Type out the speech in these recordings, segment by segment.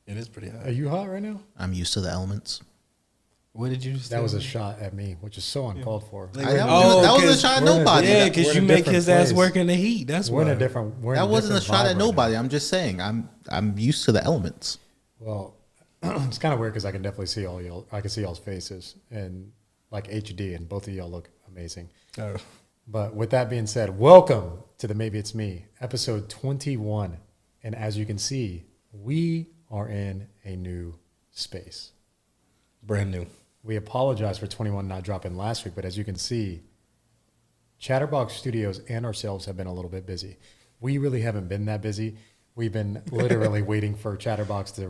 It is pretty hot. Are you hot right now? I'm used to the elements. What did you That say? was a shot at me, which is so uncalled for. That was a shot at nobody. Yeah, because We're you in a make different his ass place. work in the heat. That's We're in why. a different. That wasn't a shot at nobody. I'm just saying. I'm used to the elements. Well, it's kind of weird because I can definitely see all y'all. I can see y'all's faces and like HD, and both of y'all look amazing. Oh. But with that being said, welcome to the Maybe It's Me, episode 21. And as you can see, we are in a new space. Brand new. We apologize for 21 not dropping last week, but as you can see, Chatterbox Studios and ourselves have been a little bit busy. We really haven't been that busy. We've been literally waiting for Chatterbox to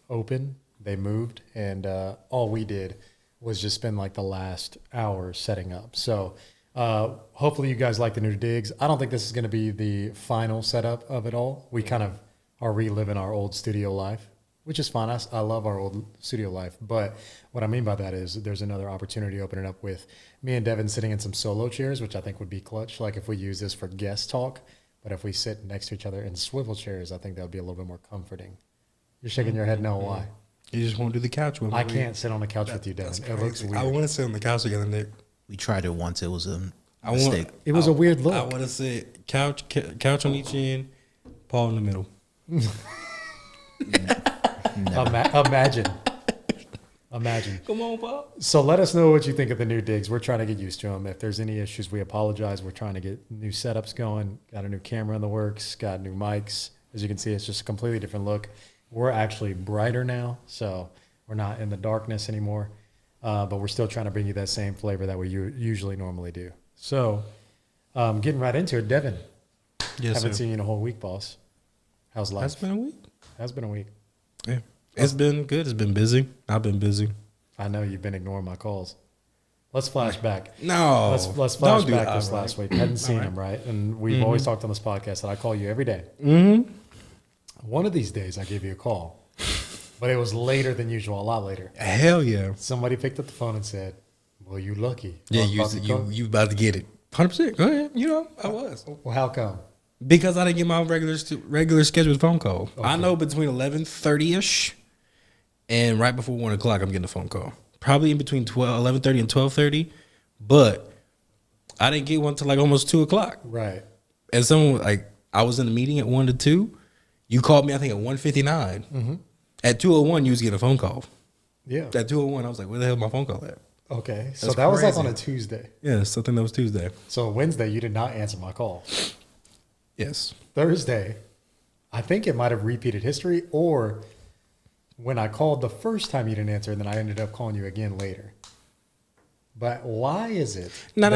open. They moved, and all we did was just spend like the last hour setting up. So hopefully you guys like the new digs. I don't think this is going to be the final setup of it all. We kind of are reliving our old studio life, which is fine. I love our old studio life. But what I mean by that is there's another opportunity opening up with me and Devon sitting in some solo chairs, which I think would be clutch. Like if we use this for guest talk, but if we sit next to each other in swivel chairs, I think that would be a little bit more comforting. You're shaking your head no, why? You just won't do the couch with me. I can't sit on the couch with you, Devon. It looks weird. I want to sit on the couch together, Nick. We tried it once. It was a mistake. It was a weird look. I want to sit couch on each end, Paul in the middle. Imagine. Come on, Paul. So let us know what you think of the new digs. We're trying to get used to them. If there's any issues, we apologize. We're trying to get new setups going. Got a new camera in the works. Got new mics. As you can see, it's just a completely different look. We're actually brighter now, so we're not in the darkness anymore. But we're still trying to bring you that same flavor that we usually normally do. So getting right into it, Devon. Yes, Haven't sir. seen you in a whole week, boss. How's life? Has been a week. Has been a week. Yeah. It's been good. It's been busy. I've been busy. I know you've been ignoring my calls. Let's flash back. No. Let's flash Don't do back that, this right? last week. Hadn't seen him, right? And we've always talked on this podcast that I call you every day. Mm-hmm. One of these days I give you a call, but it was later than usual, a lot later. Hell yeah. Somebody picked up the phone and said, well, you lucky. Yeah, I was about to call. you about to get it. 100%. Go ahead. You know, I was. Well, how come? Because I didn't get my regular scheduled phone call. Okay. I know between 11:30ish and right before 1 o'clock, I'm getting a phone call. Probably in between 11:30 and 12:30, but I didn't get one till like almost 2 o'clock. Right. And someone like I was in the meeting at 1 to 2. You called me, I think, at 1:59. Mm-hmm. At 2:01, you was getting a phone call. Yeah. At 2:01, I was like, "Where the hell is my phone call at?" Okay. So That's that was like crazy. on a Tuesday. Yeah, something that was Tuesday. So Wednesday, you did not answer my call. Yes. Thursday, I think it might have repeated history, or when I called the first time you didn't answer, and then I ended up calling you again later. But why is it? No. I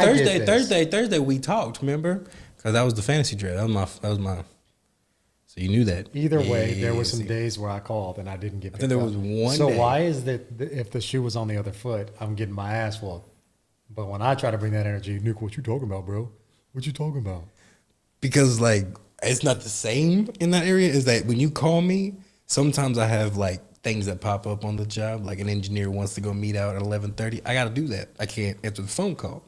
get this? Thursday. We talked. Remember? Because that was the fantasy draft. That was my. So you knew that. Either way, there were Yeah, some see. days where I called and I didn't get. I think there was one So day. why is that? If the shoe was on the other foot, I'm getting my ass whooped. But when I try to bring that energy, Nick, what you talking about, bro? What you talking about? Because like it's not the same in that area. Is that when you call me, sometimes I have like things that pop up on the job. Like an engineer wants to go meet out at 11:30. I got to do that. I can't answer the phone call.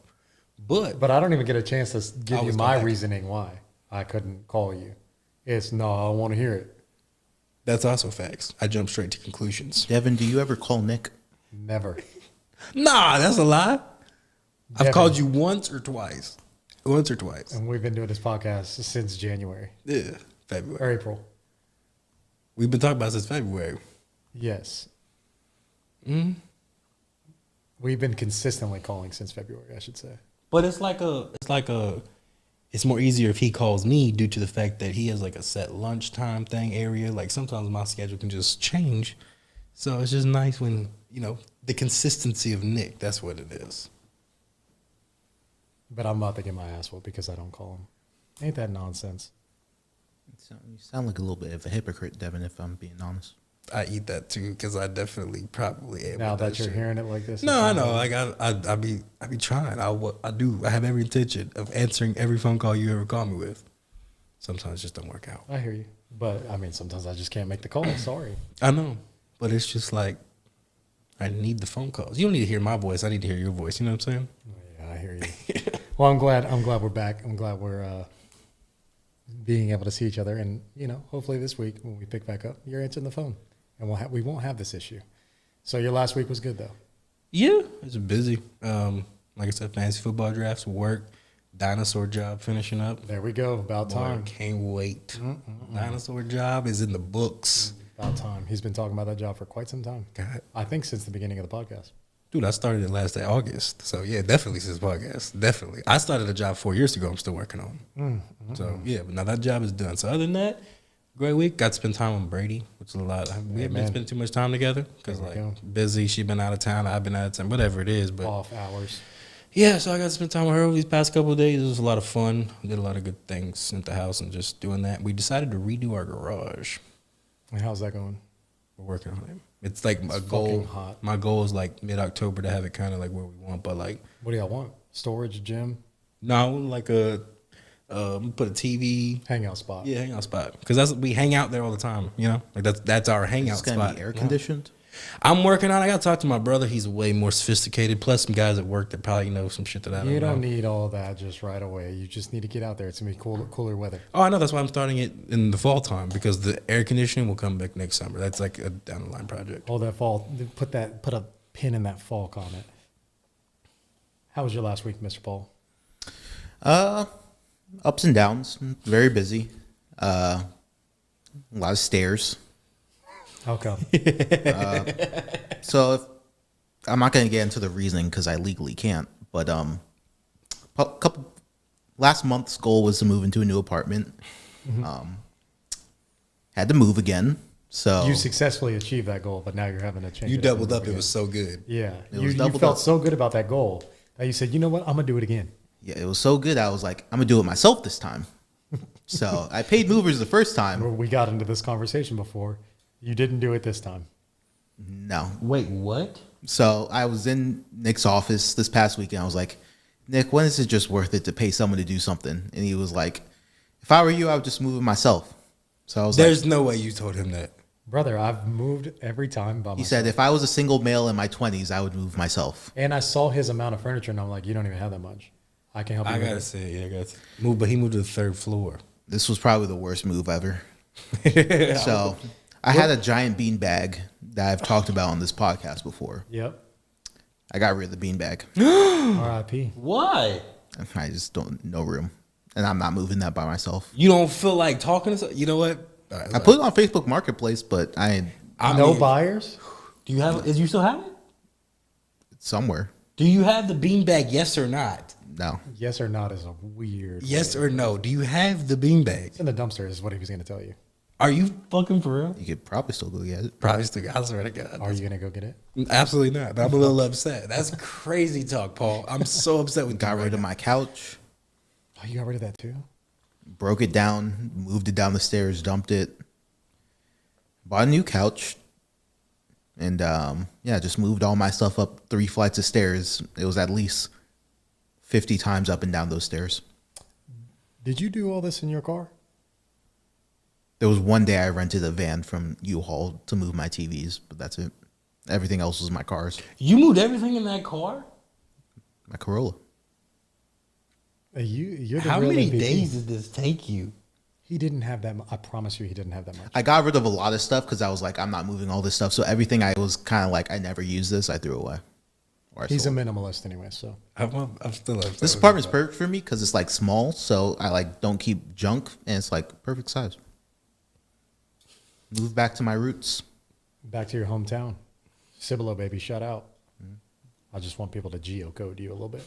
But I don't even get a chance to give you Always my go back. reasoning why I couldn't call you. It's no, I want to hear it. that's also facts. I jump straight to conclusions. Devin, do you ever call Nick? Never. Nah, that's a lie. Devin. I've called you once or twice. And we've been doing this podcast since January Yeah, February. or April. We've been talking about it since February. Yes. Mm-hmm. We've been consistently calling since February, I should say. But it's more easier if he calls me due to the fact that he has like a set lunchtime thing area. Like sometimes my schedule can just change. So it's just nice when, the consistency of Nick, that's what it is. But I'm about to get my ass whooped because I don't call him. Ain't that nonsense? You sound like a little bit of a hypocrite, Devin, if I'm being honest. I eat that too because I definitely probably am. Now with that you're shit. hearing it like this? No, I know. Like I be trying. I do. I have every intention of answering every phone call you ever call me with. Sometimes it just don't work out. I hear you. But, I mean, sometimes I just can't make the call. Sorry. I know, but it's just like I need the phone calls. You don't need to hear my voice. I need to hear your voice. You know what I'm saying? Yeah, I hear you. Well, I'm glad we're back. I'm glad we're being able to see each other. And, hopefully this week when we pick back up, you're answering the phone and we won't have this issue. So your last week was good, though. Yeah, it's busy. Like I said, fantasy football drafts, work, dinosaur job finishing up. There we go. About time. Boy, can't wait. Dinosaur job is in the books. About time. He's been talking about that job for quite some time. God. I think since the beginning of the podcast. Dude, I started it last August. So, yeah, definitely since podcast. Definitely. I started a job 4 years ago I'm still working on. So, yeah, but now that job is done. So, other than that, great week. Got to spend time with Brady, which is a lot. We haven't been spending too much time together because, busy. She's been out of town. I've been out of town. Whatever it is. But off hours. Yeah, so I got to spend time with her over these past couple of days. It was a lot of fun. We did a lot of good things at the house and just doing that. We decided to redo our garage. And how's that going? We're working on it. It's like a goal. Hot. My goal is like mid-October to have it kind of like where we want. But like, what do y'all want? Storage, gym? no, like put a TV. Hangout spot. Yeah, hangout spot. Because we hang out there all the time. Like that's our hangout It's going spot. to be air conditioned. I'm working on it. I got to talk to my brother. He's way more sophisticated. Plus some guys at work that probably know some shit that I don't know. You don't need all that just right away. You just need to get out there. It's going to be cooler weather. Oh, I know. That's why I'm starting it in the fall time because the air conditioning will come back next summer. That's like a down the line project. All that fall. Put a pin in that fall comment. How was your last week, Mr. Paul? Ups and downs. Very busy. A lot of stairs. How come? So I'm not going to get into the reasoning because I legally can't. But last month's goal was to move into a new apartment. Had to move again. So You successfully achieved that goal, but now you're having to change You it. doubled and up. move It again. was so good. Yeah. It You was doubled felt up. so good about that goal that you said, you know what? I'm going to do it again. yeah, it was so good. I was like, I'm going to do it myself this time. So I paid movers the first time. We got into this conversation before. You didn't do it this time. No. Wait, what? So I was in Nick's office this past weekend. I was like, Nick, when is it just worth it to pay someone to do something? And he was like, if I were you, I would just move it myself. So I was There's like, no way you told him that. Brother, I've moved every time by myself. he said, if I was a single male in my 20s, I would move myself. And I saw his amount of furniture, and I'm like, you don't even have that much. I can help you. I with gotta it. say, yeah, I got to move, but he moved to the third floor. This was probably the worst move ever. So I had a giant bean bag that I've talked about on this podcast before. Yep. I got rid of the bean bag. R.I.P. Why? I just don't, no room. And I'm not moving that by myself. You don't feel like talking to someone? You know what? I put it on Facebook Marketplace, but No buyers? Do you have? You still have it? it's somewhere. Do you have the beanbag? Yes or not? No. Yes or not is a weird. Yes or no? Do you have the beanbag? It's in the dumpster is what he was going to tell you. Are you fucking for real? You could probably still go get it. Probably still. I swear to God. Are you going to go get it? Absolutely not. I'm a little upset. That's crazy talk, Paul. I'm so upset with you Got right rid of now. my couch, Oh, you got rid of that too? broke it down, moved it down the stairs, dumped it, bought a new couch, and just moved all my stuff up 3 flights of stairs. It was at least 50 times up and down those stairs. Did you do all this in your car? There was one day I rented a van from U-Haul to move my TVs, but that's it. Everything else was my cars, You moved everything in that car? my Corolla. You're the How real many MVP. days did this take you? He didn't have that. I promise you, he didn't have that much. I got rid of a lot of stuff because I was like, I'm not moving all this stuff. So everything I was kind of like, I never use this, I threw away. Or I He's a sold. minimalist anyway, so. I'm still upset. This apartment's perfect for me because it's like small, so I like don't keep junk, and it's like perfect size. Move back to my roots. Back to your hometown. Cibolo, baby, shout out. I just want people to geocode you a little bit.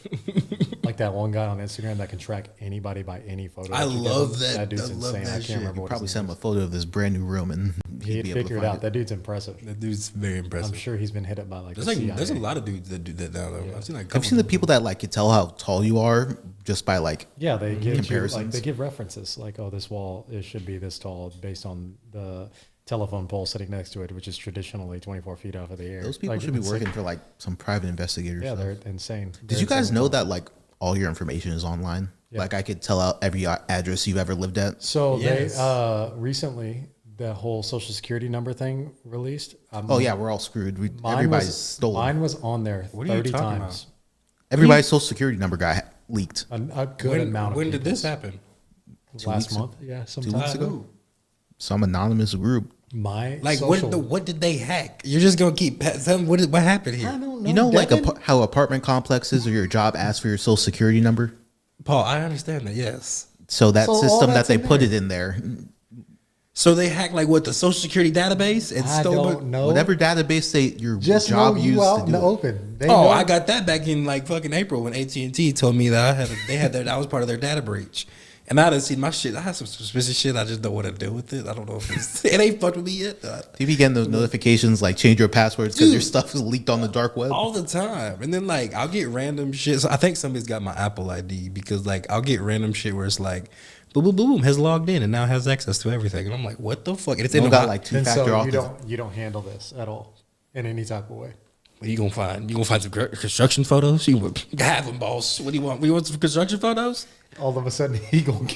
Like that one guy on Instagram that can track anybody by any photo. I that you give love him. that. That dude's I love insane. that I can't shit. remember what Probably his send name him a photo of this brand new room, and is. He'd be able to figure it find out. That dude's impressive. That dude's very impressive. I'm sure he's been hit up by like There's the like CIA. there's a lot of dudes that do that now though. Yeah. I've seen like. a Have couple you seen the people that like can tell how tall you are just by like? Yeah, they give you, like Comparisons. they give references like, oh, this wall it should be this tall based on the telephone pole sitting next to it, which is traditionally 24 feet off of the air. Those people Like, should be insane. working for like some private investigators. Yeah, they're insane. Did you guys know that like all your information is online? Yeah. Like I could tell out every address you've ever lived at. So Yes. they recently the whole social security number thing released. Oh yeah, we're all screwed. Everybody's stolen. Mine was on there What are you 30 talking times. Everybody's social security number got leaked. A good amount of When did people's. this happen? last weeks- month. Yeah, weeks sometime ago? Some anonymous group. My Like social, what did they hack? You're just gonna keep tell me what happened here? I don't know. You know, like Devin? how apartment complexes or your job asks for your social security number. Paul, I understand that, yes. So that So all system that that's they in put there. it in there, So they hacked like what, the social security database and I stole don't it? know. whatever database your Just job know you used out to in do the it. open. They Oh, know. I got that back in like fucking April when AT&T told me that they had that was part of their data breach. And I didn't see my shit. I have some suspicious shit. I just don't want to deal with it. I don't know if it ain't fucked with me yet. You be getting those notifications like change your passwords because your stuff is leaked on the dark web. All the time. And then like I'll get random shit. So I think somebody's got my Apple ID because like I'll get random shit where it's like boom boom boom has logged in and now has access to everything. And I'm like, what the fuck? And it's You in don't the got like Then two-factor so authentication. you don't handle this at all in any type of way. What you gonna find? You gonna find some construction photos? You have them, boss. What do you want? We want some construction photos? All of a sudden he gonna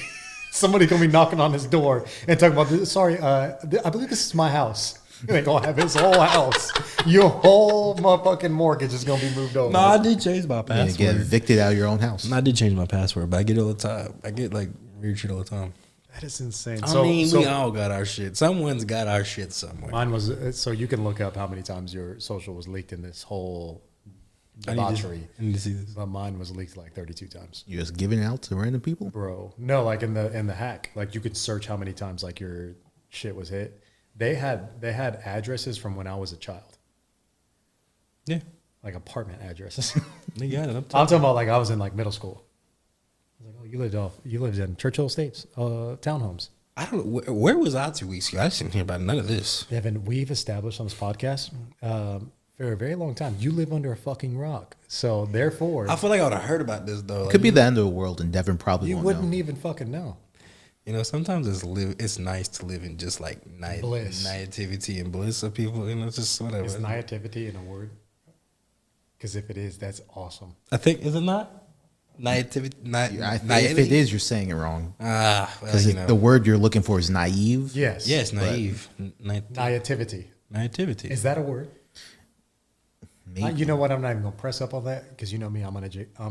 somebody gonna be knocking on his door and talking about this. Sorry, I believe this is my house. They gonna have his whole house. Your whole motherfucking mortgage is gonna be moved over. No, I did change my You password. get evicted out of your own house. I did change my password, but I get it all the time. I get like weird shit all the time. That is insane. I mean, we all got our shit. Someone's got our shit somewhere. Mine was so you can look up how many times your social was leaked in this whole debauchery. I need to see this. But mine was leaked like 32 times. You're just giving it out to random people. Bro, no, like in the hack, like you could search how many times like your shit was hit. They had addresses from when I was a child, Yeah, like apartment addresses. they got it. I'm talking about like I was in like middle school. I was like, oh, you lived in Churchill Estates, townhomes. I don't know where was I 2 weeks ago. I didn't hear about none of this. Devin, we've established on this podcast for a very long time. You live under a fucking rock, so therefore I feel like I would have heard about this though. Like, Could be the end of the world, and Devin probably you won't wouldn't know. even fucking know. You know, sometimes it's nice to live in just like Bliss. naivety and bliss of people. You know, just whatever. Is naivety in a word? Because if it is, that's awesome. I think is it not naivety? If it is, you're saying it wrong. well, Because you know. the word you're looking for is naive. Yes. Yes, naive. Naivety. Naivety. Is that a word? Maybe. You know what? I'm not even gonna press up on that because you know me. I'm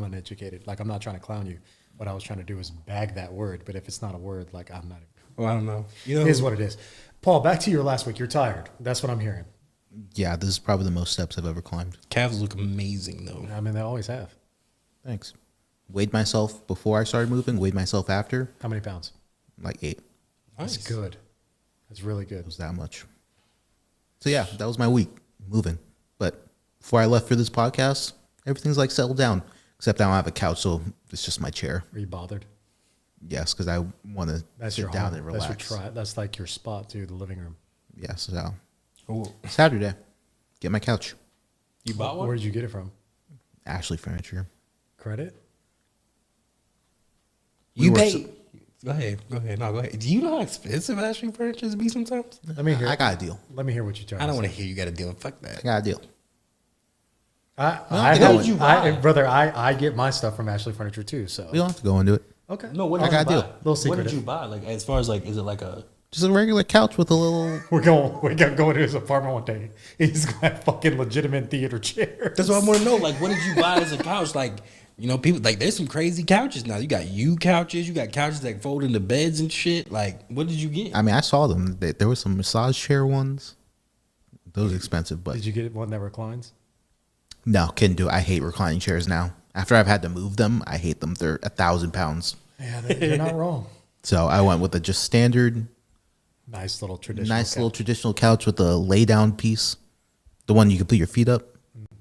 uneducated. Like I'm not trying to clown you. What I was trying to do is bag that word. But if it's not a word, like I'm not. Well, I don't know. You know, It is what it is. Paul, back to your last week. You're tired. That's what I'm hearing. Yeah, this is probably the most steps I've ever climbed. calves look amazing though. I mean, they always have. Thanks. Weighed myself before I started moving, weighed myself after, How many pounds? like 8. That's good. That's really good. It was that much. So yeah, that was my week moving. But before I left for this podcast, everything's like settled down. Except I don't have a couch, so it's just my chair. Are you bothered? Yes, because I want to That's sit your down home. and relax. That's your That's like your spot too. The living room. Yes, so Oh, Saturday, get my couch. you bought one? Where did you get it from? Ashley Furniture. Credit? You We were pay. Go ahead. Go ahead. No, go ahead. Do you know how expensive Ashley furniture be sometimes? Let me hear. I got a deal. Let me hear what you trying. I don't to want say. to hear you got a deal. Fuck I that. got a deal. I what did you buy? brother. I get my stuff from Ashley Furniture too. So We don't have to go into it. okay. No, what I did got you a buy? deal. Little secret. What did you buy? Like as far as like, is it like a? Just a regular couch with a little. We're gonna go into his apartment one day. He's got fucking legitimate theater chairs. That's what I want to know. Like, what did you buy as a couch? Like, you know, people like there's some crazy couches now. You got couches. You got couches that fold into beds and shit. Like, what did you get? I mean, I saw them. There were some massage chair ones. Those are expensive, but Did you get one that reclines? no, couldn't do it. I hate reclining chairs now. After I've had to move them, I hate them. They're 1,000 pounds. Yeah, you're not wrong. So I went with a just standard, Nice little traditional. nice little couch. traditional couch with a lay down piece. The one you can put your feet up.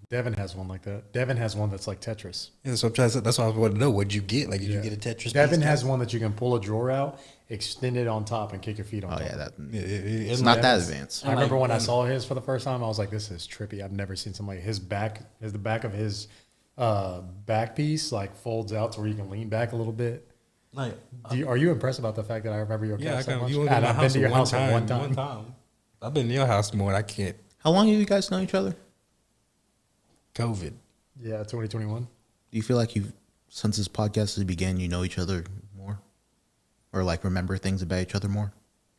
Devon has one like that. Devon has one that's like Tetris. Yeah, so I'm trying to say, that's why I wanted to know. What'd you get? Like, did you get a Tetris? Devon piece? has one that you can pull a drawer out, extend it on top, and kick your feet on Oh top. yeah, that It's it's not that advanced. I remember like- when I saw his for the first time, I was like, "This is trippy." I've never seen something like his back. Is the back of his back piece like folds out to where you can lean back a little bit? Like, Are you impressed about the fact that I remember your yeah, I couch so got much? you. And I've been to your house at one One time. time. I've been to your house more. I can't. How long have you guys known each other? COVID. Yeah, 2021. Do you feel like you've since this podcast has began, you know each other more, or like remember things about each other more?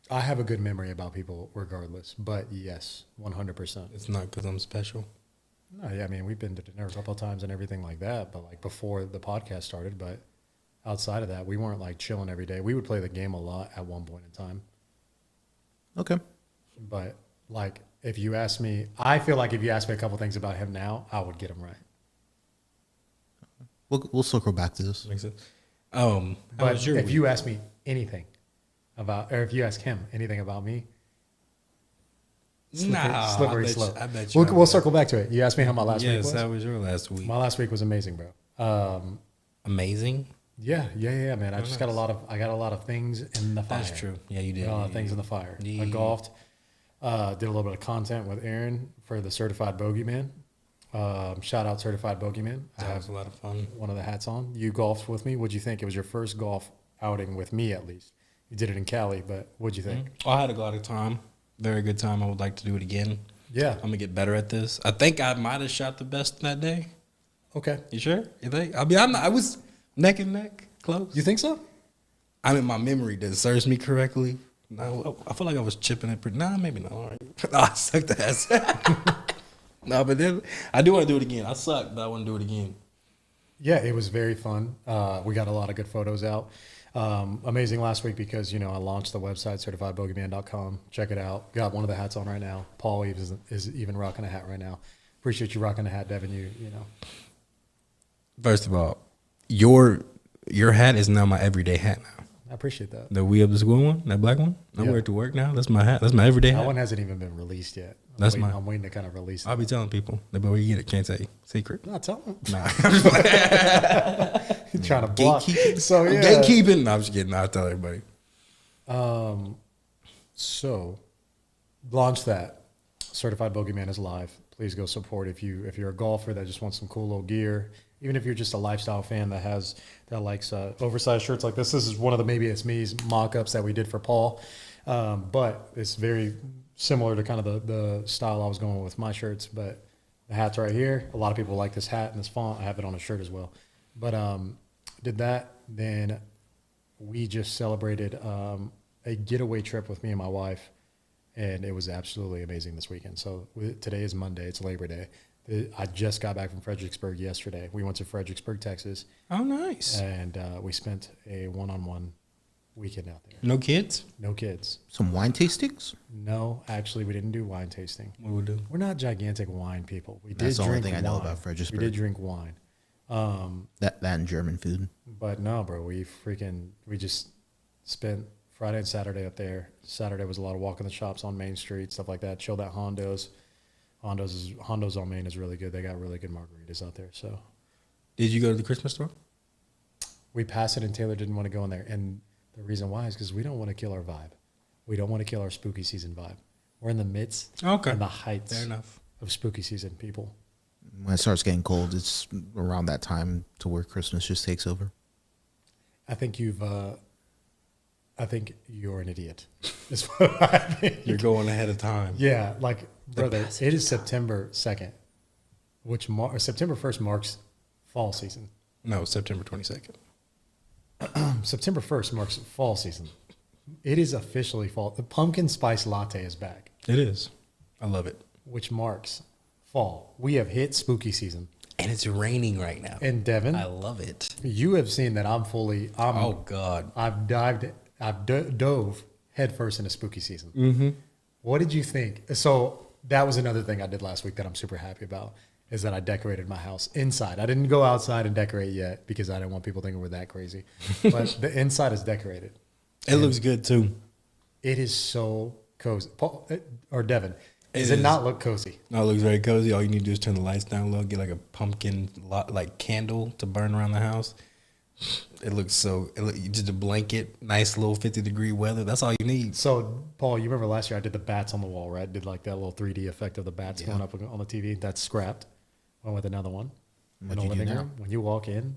I have a good memory about people, regardless. But yes, 100%. It's not because I'm special. No, yeah, I mean, we've been to dinner a couple of times and everything like that, but like before the podcast started. But outside of that, we weren't like chilling every day. We would play the game a lot at one point in time. Okay. But like, if you ask me, I feel like if you ask me a couple things about him now, I would get him right. We'll circle back to this. Makes sense. But if you ask me anything about, or if you ask him anything about me, slippery slope. I bet you. We'll circle back to it. You asked me how my last week was. Yes, how was your last week? My last week was amazing, bro. Amazing. Yeah, man. I just got a lot of things in the fire. That's true. Yeah, you did. Got a lot of things in the fire. Yeah. I golfed. Did a little bit of content with Aaron for the Certified Bogeyman. Shout out Certified Bogeyman. That was a lot of fun. One of the hats on. You golfed with me. What'd you think? It was your first golf outing with me, at least. You did it in Cali, but what'd you think? I had a lot of time. Very good time. I would like to do it again. Yeah. I'm gonna get better at this. I think I might have shot the best that day. Okay. You sure? You think? I mean, I was neck and neck, close. You think so? I mean, my memory that serves me correctly. No, I feel like I was chipping it pretty. Nah, maybe not. All right. I sucked the ass. No, but then I do want to do it again. I suck, but I want to do it again. Yeah, it was very fun. We got a lot of good photos out. Amazing last week because, I launched the website, certifiedbogeyman.com. Check it out. Got one of the hats on right now. Paul is even rocking a hat right now. Appreciate you rocking the hat, Devon. You know. First of all, your hat is now my everyday hat now. I appreciate that. The We Up the School one, that black one. I wear it to work now. That's my hat. That's my everyday That hat. one hasn't even been released yet. I'm waiting to kind of release it. I'll be telling people. But where you get it, can't say. Secret. Not tell them. Nah. You're trying to block. Gatekeeping. So, yeah. Gatekeeping. No, I'm just kidding. I'll tell everybody. So, launch that. Certified Bogeyman is live. Please go support if you're a golfer that just wants some cool little gear. Even if you're just a lifestyle fan that likes oversized shirts like this. This is one of the Maybe It's Me's mock-ups that we did for Paul. But it's very similar to kind of the style I was going with my shirts. But the hat's right here. A lot of people like this hat and this font. I have it on a shirt as well. But did that. Then we just celebrated a getaway trip with me and my wife. And it was absolutely amazing this weekend. So today is Monday. It's Labor Day. I just got back from Fredericksburg yesterday. We went to Fredericksburg, Texas. Oh, nice. And we spent a one-on-one weekend out there. No kids? No kids. Some wine tastings? No, actually, we didn't do wine tasting. What we do? We're not gigantic wine people. That's the only thing I know about Fredericksburg. We did drink wine. That and German food. But no, bro, we just spent Friday and Saturday up there. Saturday was a lot of walking the shops on Main Street, stuff like that. Chilled at Hondo's. Hondo's on Main is really good. They got really good margaritas out there. So, Did you go to the Christmas store? we passed it, and Taylor didn't want to go in there. And the reason why is because we don't want to kill our vibe. We don't want to kill our spooky season vibe. We're in the midst and the heights Fair enough. of spooky season, people. When it starts getting cold, it's around that time to where Christmas just takes over. I think I think you're an idiot. Is what I think. You're going ahead of time. Yeah, like, brother, it is September 2nd, which September 1st marks fall season. No, September 22nd. September 1st marks fall season. It is officially fall. The pumpkin spice latte is back, It is. I love it. which marks fall. We have hit spooky season. And it's raining right now. And Devon, I love it. you have seen that Oh, God. I've dove headfirst into spooky season. Mm-hmm. What did you think? So that was another thing I did last week that I'm super happy about, is that I decorated my house inside. I didn't go outside and decorate yet because I didn't want people thinking we're that crazy. But the inside is decorated. It looks good, too. It is so cozy. Paul, or Devon, does it not look cozy? No, it looks very cozy. All you need to do is turn the lights down low, get like a pumpkin candle to burn around the house. It looks just a blanket, nice little 50-degree weather. That's all you need. So, Paul, you remember last year I did the bats on the wall, right? Did like that little 3D effect of the bats going up on the TV. That's scrapped. Went with another one. What'd you do now? When you walk in,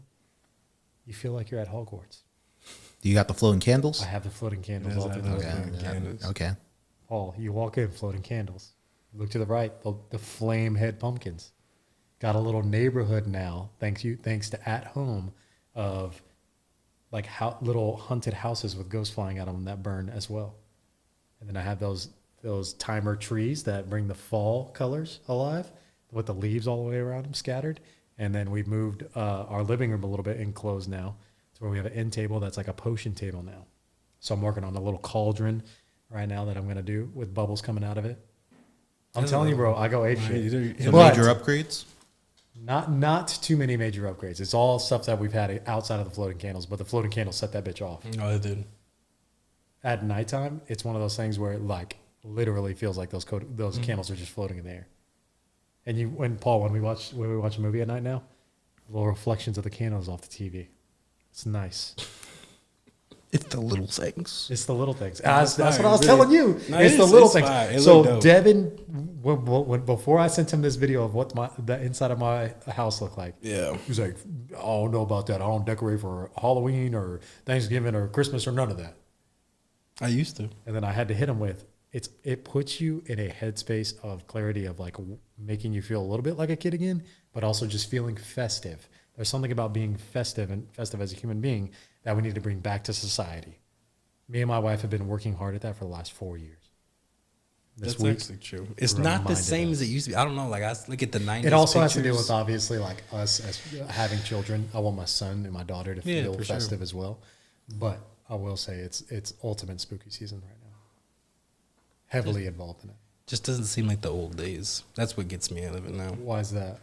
you feel like you're at Hogwarts. Do you got the floating candles? I have the floating candles Yes, all I through love the floating room. candles. Okay. Paul, you walk in, floating candles. Look to the right, the flame head pumpkins. Got a little neighborhood now, thanks to At Home, of like little haunted houses with ghosts flying out of them that burn as well. And then I have those timer trees that bring the fall colors alive with the leaves all the way around them scattered. And then we've moved our living room a little bit enclosed now to where we have an end table that's like a potion table now. So I'm working on a little cauldron right now that I'm gonna do with bubbles coming out of it. I'm telling you, bro, I go ape shit. Some But major upgrades. not too many major upgrades. It's all stuff that we've had outside of the floating candles, but the floating candles set that bitch off. Oh, it did. At nighttime, it's one of those things where it like literally feels like those candles are just floating in the air. And when we watch a movie at night now, little reflections of the candles off the TV. It's nice. It's the little things. It's the little things. That's That's what fire, I was really. telling you. No, It's it the is. little It's things. fire. It So look dope. Devin, before I sent him this video of what the inside of my house looked like, Yeah. he was like, "I don't know about that. I don't decorate for Halloween or Thanksgiving or Christmas or none of that." I used to. And then I had to hit him with, it puts you in a headspace of clarity of like making you feel a little bit like a kid again, but also just feeling festive. There's something about being festive as a human being that we need to bring back to society. Me and my wife have been working hard at that for the last 4 years. That's actually true. It's not the reminded same us. as it used to be. I don't know. Like, I look at the 90s It also has to do pictures. with obviously like us as having children. I want my son and my daughter to Yeah, feel for sure. festive as well. But I will say it's ultimate spooky season right now. Heavily involved in it. Just doesn't seem like the old days. That's what gets me out of it now. Why is that?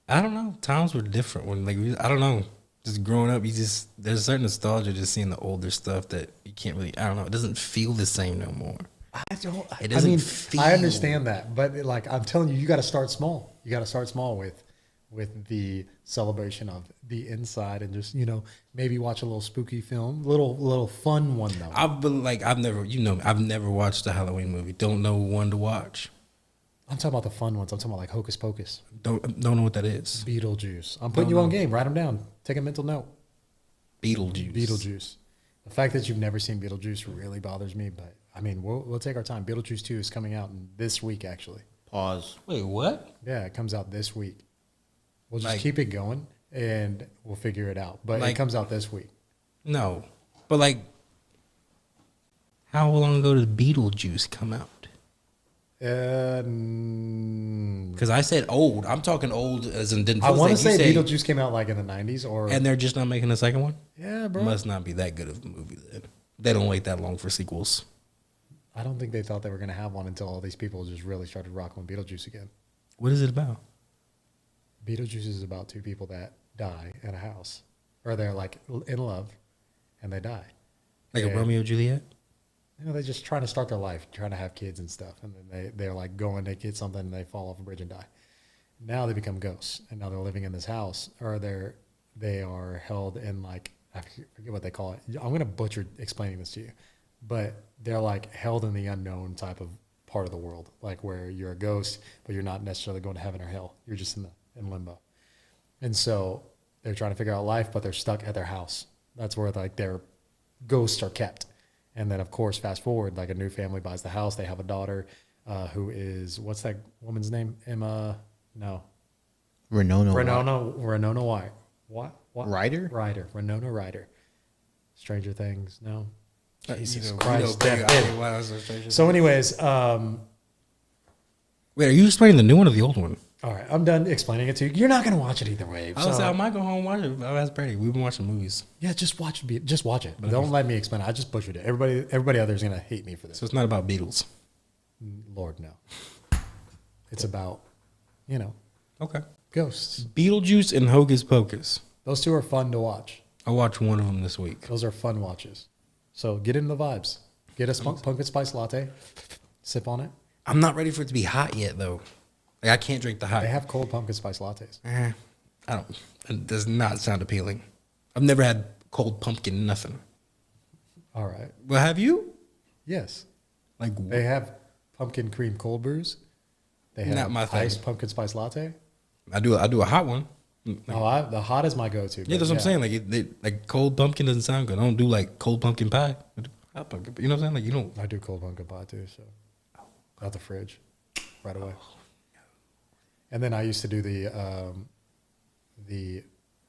I don't know. Times were different when, like, I don't know. Just growing up, there's a certain nostalgia just seeing the older stuff that you can't really, I don't know. It doesn't feel the same no more. It doesn't feel. I understand that, but like I'm telling you, you got to start small. You got to start small with the celebration of the inside, and just maybe watch a little spooky film, little fun one though. I've never watched a Halloween movie. Don't know one to watch. I'm talking about the fun ones. I'm talking about like Hocus Pocus, Don't know what that is. Beetlejuice. I'm putting you on game. Write them down. Take a mental note. Beetlejuice. Beetlejuice. The fact that you've never seen Beetlejuice really bothers me, but I mean, we'll take our time. Beetlejuice 2 is coming out this week, actually. Pause. Wait, what? Yeah, it comes out this week. We'll just Like- keep it going, and we'll figure it out. But it Like- comes out this week. No, but like, how long ago did Beetlejuice come out? Because I said old. I'm talking old as in didn't. I want to like say you Beetlejuice came out like in the 90s, or and they're just not making a second one. yeah, bro. Must not be that good of a movie then. They don't wait that long for sequels. I don't think they thought they were going to have one until all these people just really started rocking with Beetlejuice again. What is it about? Beetlejuice is about two people that die in a house, or they're like in love, and they die. Like Yeah. a Romeo and Juliet? They're just trying to start their life, trying to have kids and stuff, and then they're like going, they get something, and they fall off a bridge and die. Now they become ghosts, and now they're living in this house, or they are held in like, I forget what they call it. I'm gonna butcher explaining this to you, but they're like held in the unknown type of part of the world, like where you're a ghost, but you're not necessarily going to heaven or hell. You're just in limbo, and so they're trying to figure out life, but they're stuck at their house. That's where like their ghosts are kept. And then, of course, fast forward, like a new family buys the house. They have a daughter who is, what's that woman's name? Emma? No. Renona. Renona White. What? Ryder? Renona Ryder. Stranger Things. No. Jesus You know, Christ. baby, that I bit. mean, why was there Stranger So, Things? anyways, Wait, are you explaining the new one or the old one? all right, I'm done explaining it to you. You're not going to watch it either way. I was say I might go home and watch it. I'll ask Brady. We've been watching movies. Yeah, just watch it. But don't let me explain it. I just butchered it. Everybody out there is going to hate me for this. So it's not about Beatles. Lord, no. It's about, Okay. ghosts. Beetlejuice and Hocus Pocus. Those two are fun to watch. I watched one of them this week. Those are fun watches. So get into the vibes. Get a pumpkin spice latte. Sip on it. I'm not ready for it to be hot yet, though. Like, I can't drink the hot. They have cold pumpkin spice lattes. I don't. It does not sound appealing. I've never had cold pumpkin nothing. All right. Well, have you? Yes. Like, They have pumpkin cream cold brews. They have Not my thing. iced pumpkin spice latte. I do a hot one. Oh, the hot is my go-to. Yeah, that's what I'm saying. Like cold pumpkin doesn't sound good. I don't do like cold pumpkin pie. I do hot pumpkin. You know what I'm saying? Like you don't. I do cold pumpkin pie too. So out the fridge, right away. And then I used to do the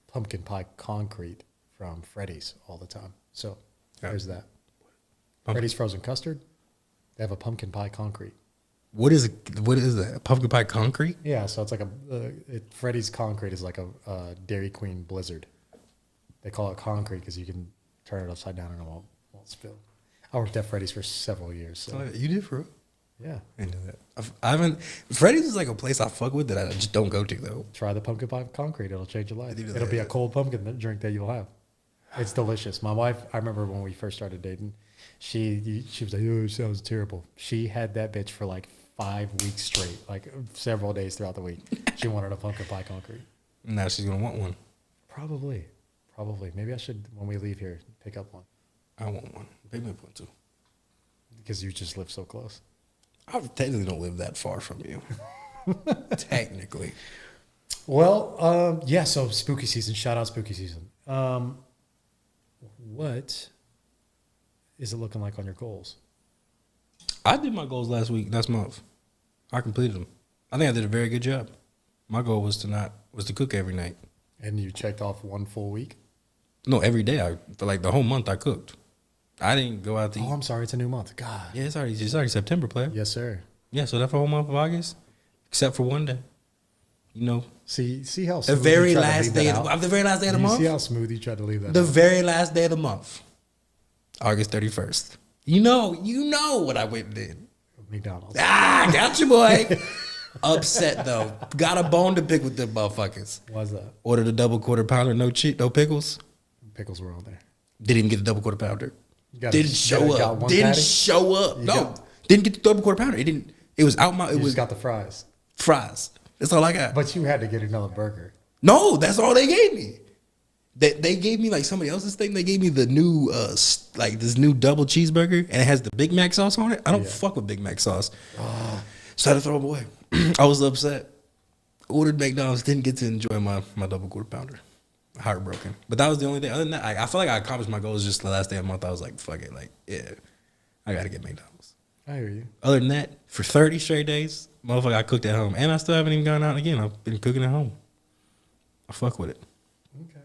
pumpkin pie concrete from Freddy's all the time. So there's that. Freddy's frozen custard. They have a pumpkin pie concrete. What is that? Pumpkin pie concrete? Yeah, so it's like Freddy's concrete is like a Dairy Queen Blizzard. They call it concrete because you can turn it upside down and it won't spill. I worked at Freddy's for several years. So. You did for real? Yeah. I know that. I haven't. Freddy's is like a place I fuck with that I just don't go to though. Try the pumpkin pie concrete. It'll change your life. It'll It'll be a cold pumpkin drink that you'll have. It's delicious. My wife, I remember when we first started dating, she was like, oh, it sounds terrible. She had that bitch for like 5 weeks straight, like several days throughout the week. She wanted a pumpkin pie concrete. Now she's gonna want one. Probably. Maybe I should, when we leave here, pick up one. I want one. Pick me up one too. Because you just live so close. I technically don't live that far from you. Technically. Well, yeah, so spooky season. Shout out spooky season. What is it looking like on your goals? I did my goals last month. I completed them. I think I did a very good job. My goal was to cook every night. And you checked off one full week? No, every day. For like the whole month I cooked. I didn't go out to eat. Oh, I'm sorry. It's a new month. God. Yeah, it's already September, player. Yes, sir. Yeah, so that for the whole month of August, except for one day. You know, See how the smooth very you tried to last leave day that of out? the very last day of the You month. see how smooth you tried to leave that The out? very last day of the month, August 31st. You know what I went and did. McDonald's. Got you, boy. Upset though. Got a bone to pick with them motherfuckers. Why's that? Ordered a double quarter pounder, no pickles. Pickles were on there. Didn't even get the double quarter pounder. Got Didn't it. show Got up. one Didn't patty? show up. You No, got- didn't get the double quarter pounder. It didn't. It was out my. It You was just got the fries. fries. That's all I got. But you had to get another burger. No, that's all they gave me. They gave me like somebody else's thing. They gave me the new like this new double cheeseburger and it has the Big Mac sauce on it. I don't fuck with Big Mac sauce. So I had to throw them away. I was upset. Ordered McDonald's, didn't get to enjoy my double quarter pounder. Heartbroken. But that was the only thing. Other than that, I feel like I accomplished my goals just the last day of the month. I was like, fuck it. Like, yeah, I got to get McDonald's. I hear you. Other than that, for 30 straight days, motherfucker, I cooked at home. And I still haven't even gone out again. I've been cooking at home. I fuck with it. Okay.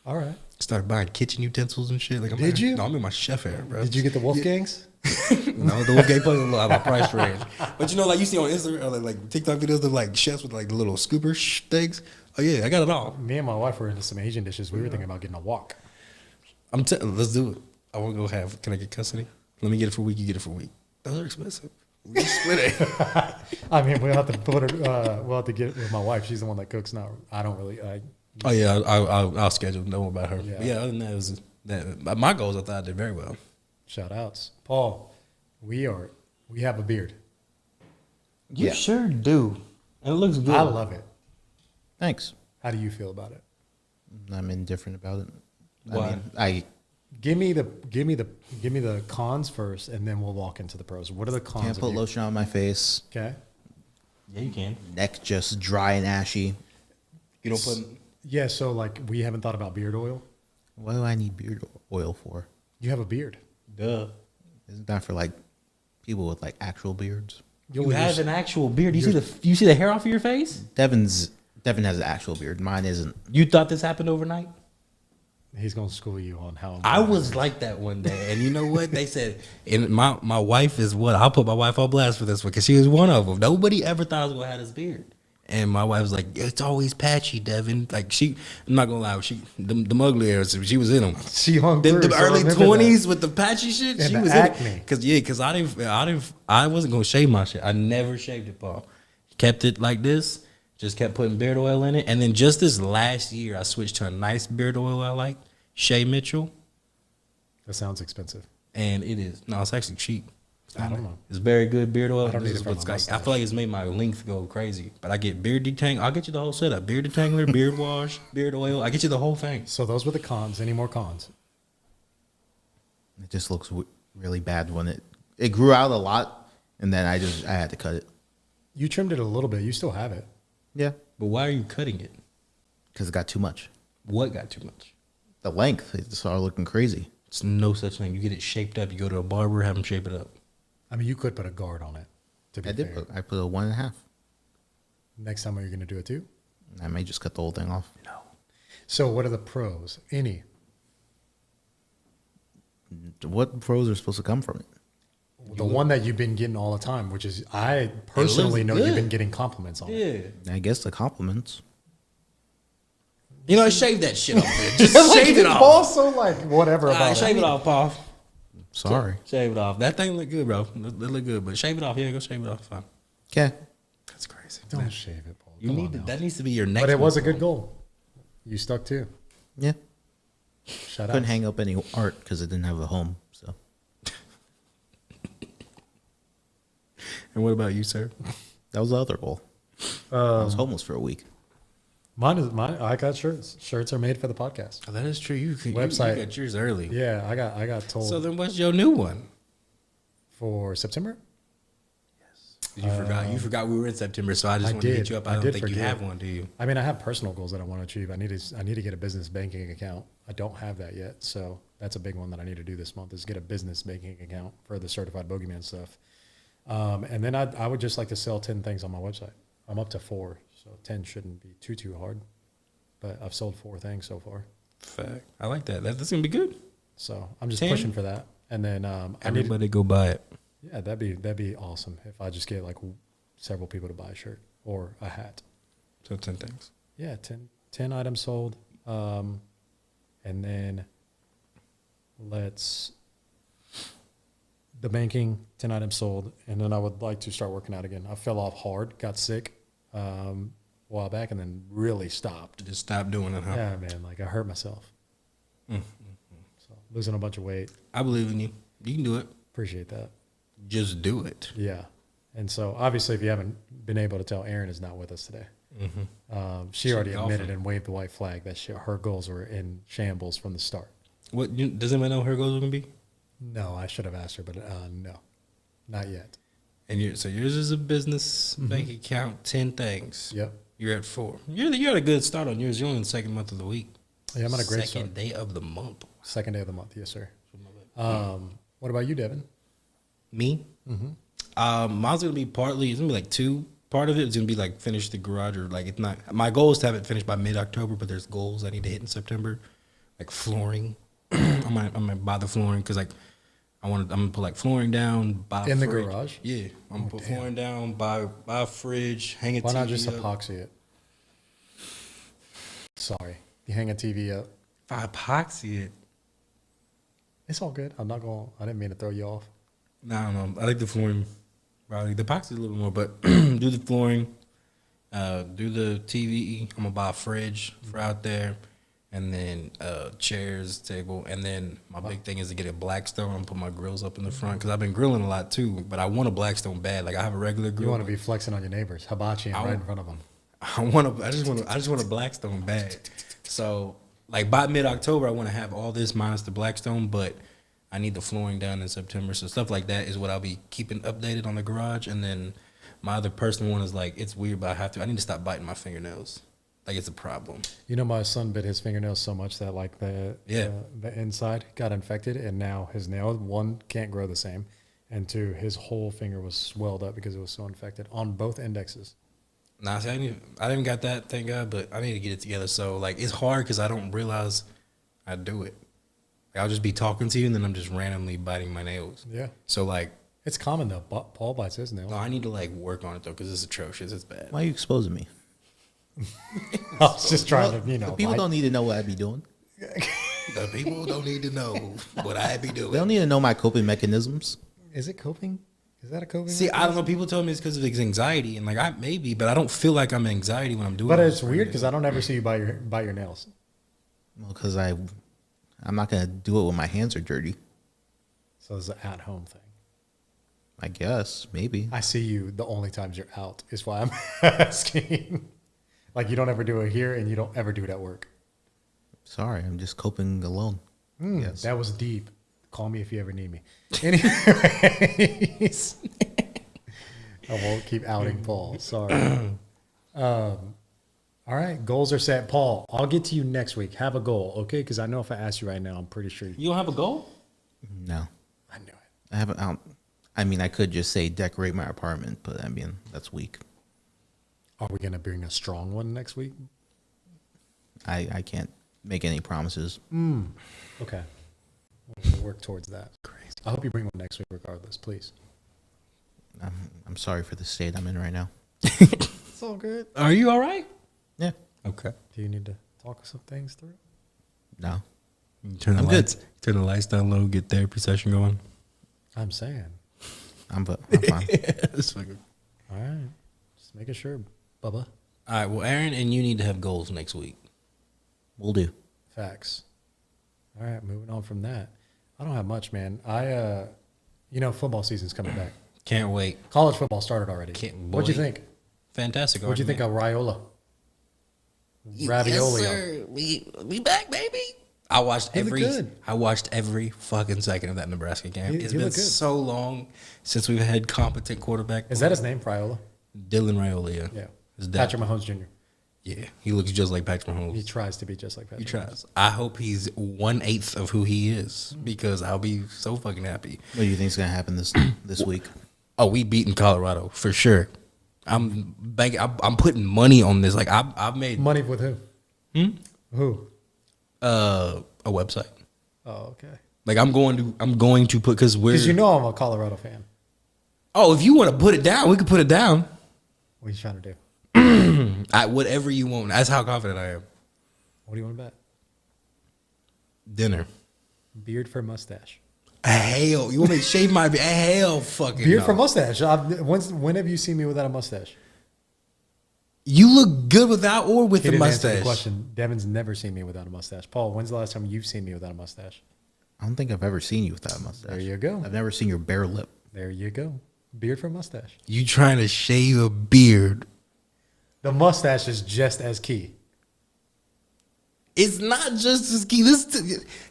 All right. Started buying kitchen utensils and shit. Like, Did you? No, I'm in my chef era, bro. Did you get the Wolfgangs? No, the Wolfgang plays a little out of my price range. But you know, like you see on Instagram, or like TikTok videos of like chefs with like the little scooper things. Oh yeah, I got it all. Me and my wife were into some Asian dishes. We were thinking about getting a wok. Let's do it. I want to go have. Can I get custody? Let me get it for a week. You get it for a week. Those are expensive. We split it. I mean, we'll have to put it. We'll have to get it with my wife. She's the one that cooks now. I don't really. Oh yeah, I'll schedule. Don't worry about her. Yeah. But yeah, other than that, it was that. My goals, I thought I did very well. Shout outs, Paul. We have a beard. You Yeah. sure do. And it looks good. I love it. Thanks. How do you feel about it? I'm indifferent about it. Why? I mean, Give me the cons first, and then we'll walk into the pros. What are the cons? can't of put you? lotion on my face. Okay. Yeah, you can. Neck just dry and ashy. You don't put. Yeah. So like, we haven't thought about beard oil. What do I need beard oil for? You have a beard. Duh. Isn't that for like people with like actual beards? You have an actual beard. You see the hair off of your face? Devon has an actual beard. Mine isn't. You thought this happened overnight? He's gonna school you on how. I was like that one day, and you know what they said? And my wife is what I'll put my wife on blast for this one because she was one of them. Nobody ever thought I was gonna have this beard, and my wife was like, "It's always patchy, Devin." Like I'm not gonna lie, the ugly hairs, she was in them. She hung The through, so I early remember 20s with the patchy shit, And she the was acne. in it. Because I wasn't gonna shave my shit. I never shaved it, Paul. Kept it like this. Just kept putting beard oil in it, and then just this last year, I switched to a nice beard oil I like. Shea Mitchell, That sounds expensive. and it is it's actually cheap. I don't know. It's very good beard oil. I don't This need is it for what's my like. I mustache. feel like it's made my length go crazy. But I get beard detang. I'll get you the whole setup: beard detangler, beard wash, beard oil. I get you the whole thing. So those were the cons. Any more cons? It just looks really bad when it grew out a lot, and then I had to cut it. You trimmed it a little bit. You still have it. Yeah, But why are you cutting it? because it got too much. What got too much? The length, it started looking crazy. It's no such thing. You get it shaped up. You go to a barber, have them shape it up. I mean, you could put a guard on it. To be I did. fair. I put a 1.5. Next time, are you going to do it too? I may just cut the whole thing off. No. So what are the pros? Any? What pros are supposed to come from it? The one that you've been getting all the time, which is I personally know you've good. been getting compliments on it. Yeah. I guess the compliments. You know, shave that shit off there. Just shave it off. Paul's so like whatever All about right, shave it off, Paul. Sorry. Shave it off. That thing look good, bro. It look good, but shave it off. Yeah, go shave it off. Fine. Okay. That's crazy. Don't shave it, Paul. You Come need on to, now. that needs to be your next. But it was a one. good goal. You stuck too. Yeah. Shut Couldn't up. hang up any art because it didn't have a home. So And what about you, sir? that was the other goal. I was homeless for a week. Mine. I got shirts. Shirts are made for the podcast. Oh, that is true. You Website. You got yours early. Yeah, I got told So then, what's your new one? for September. You forgot. You forgot we were in September, so I just I wanted to hit did. you up. I I don't did think you forget. have one, do you? I mean, I have personal goals that I want to achieve. I need to get a business banking account. I don't have that yet, so that's a big one that I need to do this month is get a business banking account for the certified bogeyman stuff. And then I would just like to sell 10 things on my website. I'm up to 4, so 10 shouldn't be too hard. But I've sold 4 things so far, Fact. I like that. That's gonna be good. so I'm just 10? pushing for that. And then I need, Everybody go buy it. yeah, that'd be awesome if I just get like several people to buy a shirt or a hat. So 10 things. Yeah, 10 items sold. And then the banking, 10 items sold. And then I would like to start working out again. I fell off hard, got sick a while back, and then really stopped. Just stop doing it, huh? Yeah, man, like I hurt myself. So losing a bunch of weight. I believe in you. You can do it. Appreciate that. Just do it. Yeah. And so obviously, if you haven't been able to tell, Erin is not with us today. She already golfing. admitted and waved the white flag that her goals were in shambles from the start. Does anybody know what her goals are gonna be? No, I should have asked her, but no, not yet. And so yours is a business bank account, 10 things. Yep. You're at 4. You're at a good start on yours. You're only in the second month of the week. Yeah, I'm on a great Second start. day of the month. Second day of the month, yes, sir. What about you, Devin? Me? Mine's gonna be partly. It's gonna be like 2. Part of it is gonna be like finish the garage, or like it's not. My goal is to have it finished by mid-October, but there's goals I need to hit in September, like flooring. I'm gonna buy the flooring because like I'm gonna put like flooring down, buy a In the fridge. garage? Yeah, I'm gonna put flooring down, buy a fridge, hang a Why TV not just up. epoxy it? Sorry, you hang a TV up. If I epoxy it, It's all good. I didn't mean to throw you off. no, I don't know. I like the flooring. Probably the epoxy a little more, but do the flooring, do the TV. I'm gonna buy a fridge for out there, and then chairs, table, and then my big thing is to get a Blackstone and put my grills up in the front because I've been grilling a lot too. But I want a Blackstone bad. Like I have a regular grill. You want to be flexing on your neighbors, hibachi right in front of them. I just want a Blackstone bad. So like by mid-October, I want to have all this minus the Blackstone, but I need the flooring done in September. So stuff like that is what I'll be keeping updated on the garage. And then my other personal one is like, it's weird, but I need to stop biting my fingernails. Like it's a problem. You know, my son bit his fingernails so much that like the inside got infected, and now his nail, 1, can't grow the same, and 2, his whole finger was swelled up because it was so infected on both indexes. Nah, see, I didn't got that, thank God, but I need to get it together. So like it's hard because I don't realize I do it. Like, I'll just be talking to you and then I'm just randomly biting my nails. Yeah, So like, it's common though. Paul bites his nails. no, I need to like work on it though because it's atrocious. It's bad. Why are you exposing me? I was just trying to, The people don't need to know what I be doing. The people don't need to know what I be doing. They don't need to know my coping mechanisms. Is it coping? Is that a coping? See, I don't know. People tell me it's because of anxiety, and like I maybe, but I don't feel like I'm anxiety when I'm doing. But it. it's weird because I don't ever see you bite your nails. Well, because I'm not gonna do it when my hands are dirty. So it's an at-home thing. I guess maybe. I see you the only times you're out is why I'm asking. Like you don't ever do it here and you don't ever do it at work. Sorry, I'm just coping alone. Yes. That was deep. Call me if you ever need me. Anyways, I won't keep outing Paul. Sorry. All right, goals are set. Paul, I'll get to you next week. Have a goal, okay? Because I know if I ask you right now, I'm pretty sure You don't have a goal? No, I knew it. I haven't. I mean, I could just say decorate my apartment, but I mean that's weak. Are we gonna bring a strong one next week? I can't make any promises. Okay, we'll work towards that. Crazy. I hope you bring one next week, regardless, please. I'm sorry for the state I'm in right now. It's all good. Are you all right? Yeah. Okay. Do you need to talk some things through? No. Turn the I'm lights. Turn the lights down low. Get therapy session going. I'm saying. I'm fine. That's fucking. All right. Just making sure, Bubba. All right. Well, Aaron and you need to have goals next week. We'll do. Facts. All right, moving on from that. I don't have much, man. Football season's coming back. Can't wait. College football started already. What'd you think? Fantastic. What'd you think of Raiola? Ravioli. Yes, sir. We back, baby. I watched every fucking second of that Nebraska game. It's been so long since we've had competent quarterback. Is that his name, Raiola? Dylan Raiola, yeah. Yeah. His dad. Patrick Mahomes Jr. Yeah, he looks just like Patrick Mahomes. He tries to be just like Patrick. He tries. I hope he's 1/8 of who he is because I'll be so fucking happy. What do you think is going to happen this week? Oh, we beating Colorado for sure. I'm putting money on this. Like I've made money with who? Who? A website. Oh, okay. Like I'm going to put because I'm a Colorado fan. Oh, if you want to put it down, we can put it down. What are you trying to do? Whatever you want. That's how confident I am. What do you want to bet? Dinner. Beard for mustache. Hell, you want me to shave my beard? Hell, fucking beard no. for mustache. When have you seen me without a mustache? You look good without or with the mustache. The question. Devin's never seen me without a mustache. Paul, when's the last time you've seen me without a mustache? I don't think I've ever seen you without a mustache. There you go. I've never seen your bare lip. There you go. Beard for mustache. You trying to shave a beard? The mustache is just as key. It's not just as key.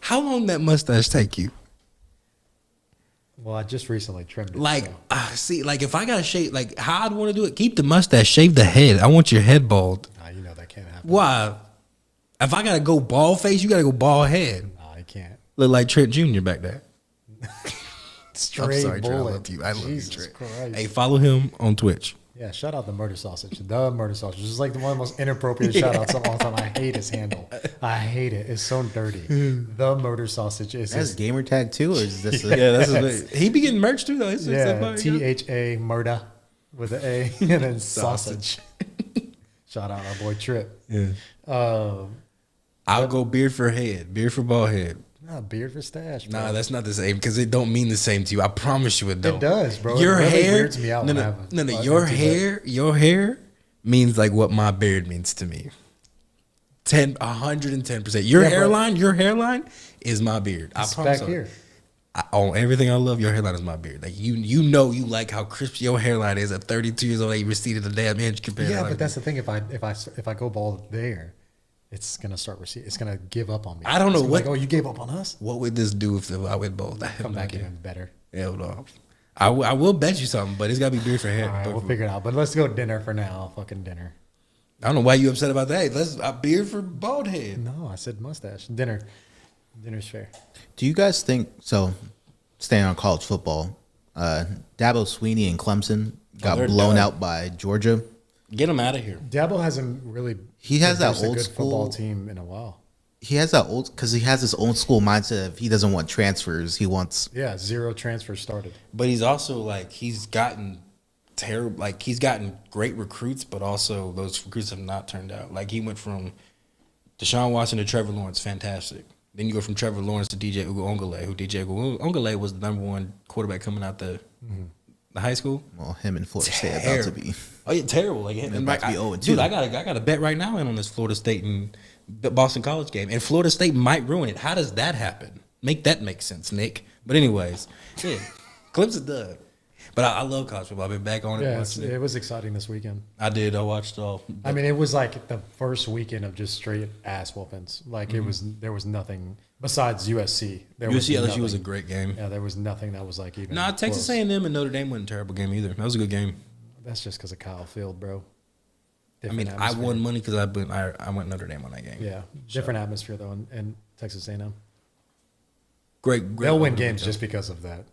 How long that mustache take you? Well, I just recently trimmed it. Like, see, like if I gotta shave, like how I'd want to do it, keep the mustache, shave the head. I want your head bald. Nah, you know that can't happen. Why? If I gotta go bald face, you gotta go bald head. Nah, I can't. Look like Trent Jr. back there. Straight I'm sorry, Trent. I bullet. love you. I love Jesus you, Trent. Christ. Hey, follow him on Twitch. Yeah, shout out the murder sausage. The murder sausage. This is like one of the most inappropriate shout outs of all time. I hate his handle. I hate it. It's so dirty. The murder sausage is That's gamer tag too, or is this? Yeah, that's his. He be getting merch too though. yeah, THA murder with an A and then sausage. Shout out our boy Trip. Yeah. I'll go beard for head, beard for bald head. Nah, beard for stash. Bro. Nah, that's not the same because it don't mean the same to you. I promise you it don't. It does, bro. Your it really hair weirds me out. No. Your hair means like what my beard means to me. 110%. Your hairline is my beard. I promise. Back here. On everything I love, your hairline is my beard. Like you like how crisp your hairline is at 32 years old. You receded a damn inch compared. Yeah, to but that's the thing. If I go bald there, it's gonna start receding. It's gonna give up on me. I don't know what. Like, oh, you gave up on us? What would this do if I went bald? Come back even better. Hell no. I will bet you something, but it's gotta be beard for hair. All right, we'll figure it out. But let's go dinner for now. Fucking dinner. I don't know why you upset about that. Let's a beard for bald head. No, I said mustache. Dinner's fair. Do you guys think so? Staying on college football, Dabo Sweeney and Clemson got blown out by Georgia. Get him out of here. Dabo hasn't really. He has that produced a old good school football team in a while. He has that old because he has this old school mindset of he doesn't want transfers. He wants 0 transfers started. But he's also like he's gotten terrible. Like he's gotten great recruits, but also those recruits have not turned out. Like he went from Deshaun Watson to Trevor Lawrence, fantastic. Then you go from Trevor Lawrence to DJ Uiagalelei, who DJ Uiagalelei was the number one quarterback coming out the high school. Well, him and Florida State about to be. Oh yeah, terrible. Like about to be 0-2. Dude, I got a bet right now in on this Florida State and Boston College game, and Florida State might ruin it. How does that happen? Make sense, Nick. But anyways, yeah, Clemson done. But I love college football. I've been back on it. Yeah, it was exciting this weekend. I did. I watched all. I mean, it was like the first weekend of just straight ass whoopings. Like there was nothing besides USC. USC LSU was a great game. Yeah, there was nothing that was like even. No, Texas close. A&M and Notre Dame wasn't a terrible game either. That was a good game. That's just because of Kyle Field, bro. Different atmosphere. I won money because I went Notre Dame on that game. Yeah, different atmosphere though, in Texas A&M. Great. They'll win games just because of that.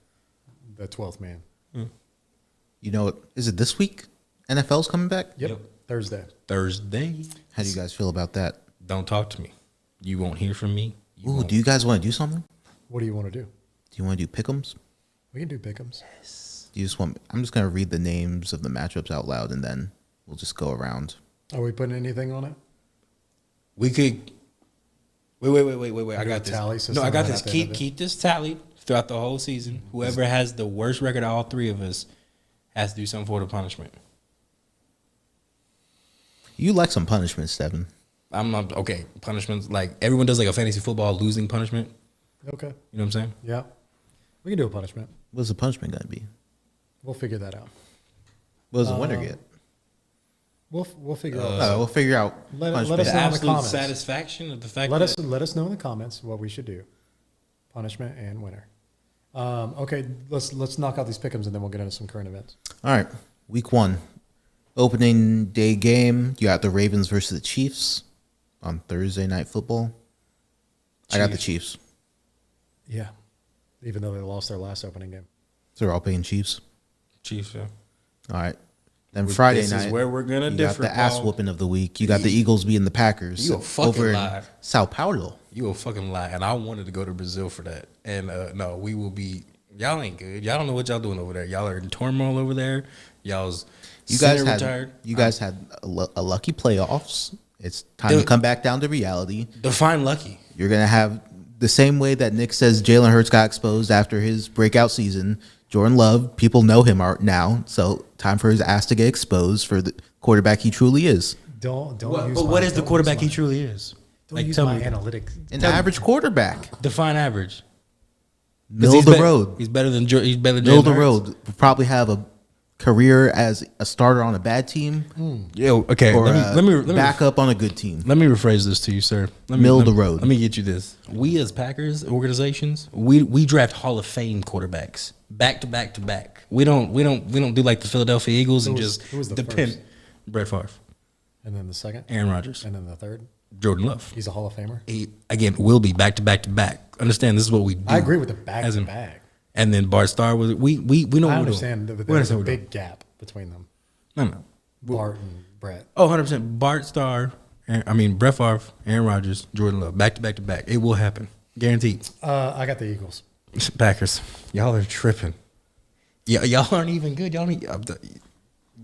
The 12th man. You know, is it this week? NFL's coming back? Yep. Thursday. How do you guys feel about that? Don't talk to me. You won't hear from me. Do you guys want to do something? What do you want to do? Do you want to do pick'ems? We can do pick'ems. Do you just want? I'm just gonna read the names of the matchups out loud, and then we'll just go around. Are we putting anything on it? We could. Wait. I do a got this. tally No, system I got and this. at the end of it? Keep this tallied throughout the whole season. Whoever has the worst record of all three of us has to do something for the punishment. You like some punishments, Devon. I'm not okay. Punishments like everyone does like a fantasy football losing punishment. Okay. You know what I'm saying? Yeah. We can do a punishment. What's the punishment going to be? We'll figure that out. What does the winner get? We'll figure out. We'll figure out. Let punishment. us The know in the absolute comments. satisfaction of the fact Let that us know in the comments what we should do. Punishment and winner. Okay, let's knock out these pick'ems and then we'll get into some current events. All right, week 1, opening day game. You got the Ravens versus the Chiefs on Thursday Night Football. I got the Chiefs. Yeah. Even though they lost their last opening game. So we're all paying Chiefs. Chiefs. Yeah. All right. Then Friday This night, is where we're gonna you differ. got the ass Paul. whooping of the week. You got the Eagles beating the Packers You a fucking over in lie. Sao Paulo. You a fucking lie, and I wanted to go to Brazil for that. And no, we will be. Y'all ain't good. Y'all don't know what y'all doing over there. Y'all are in turmoil over there. Y'all's You guys center had retired. a lucky playoffs. It's time to come back down to reality. Define lucky. You're gonna have the same way that Nick says Jalen Hurts got exposed after his breakout season. Jordan Love, people know him now, so time for his ass to get exposed for the quarterback he truly is. Don't But use what my- is the don't quarterback he use my- truly is? Don't Like, use tell my me. analytics. An average quarterback, Define average. 'Cause middle of he's the road. He's better than he's better than Middle of the Jalen Hurts. road. Will probably have a career as a starter on a bad team Yo, okay. or Let me back up on a good team. Let me rephrase this to you, sir. Middle of the road. Let me get you this. We as Packers organizations, we draft Hall of Fame quarterbacks back to back to back. We don't do like the Philadelphia Eagles and just who was the depend. first? Brett Favre, And then the second. Aaron Rodgers, And then the third. Jordan Love. He's a Hall of Famer. He again will be back to back to back. Understand this is what we do. I agree with the back As to in- back. And then Bart Starr was we know I what we're doing. understand that We there's a understand what we're big gap between them. doing. No. Bart and Brett. Oh, 100%. Bart Starr, Brett Favre, Aaron Rodgers, Jordan Love, back to back to back. It will happen, guaranteed. I got the Eagles. Packers, y'all are tripping. Yeah, y'all aren't even good. Y'all need.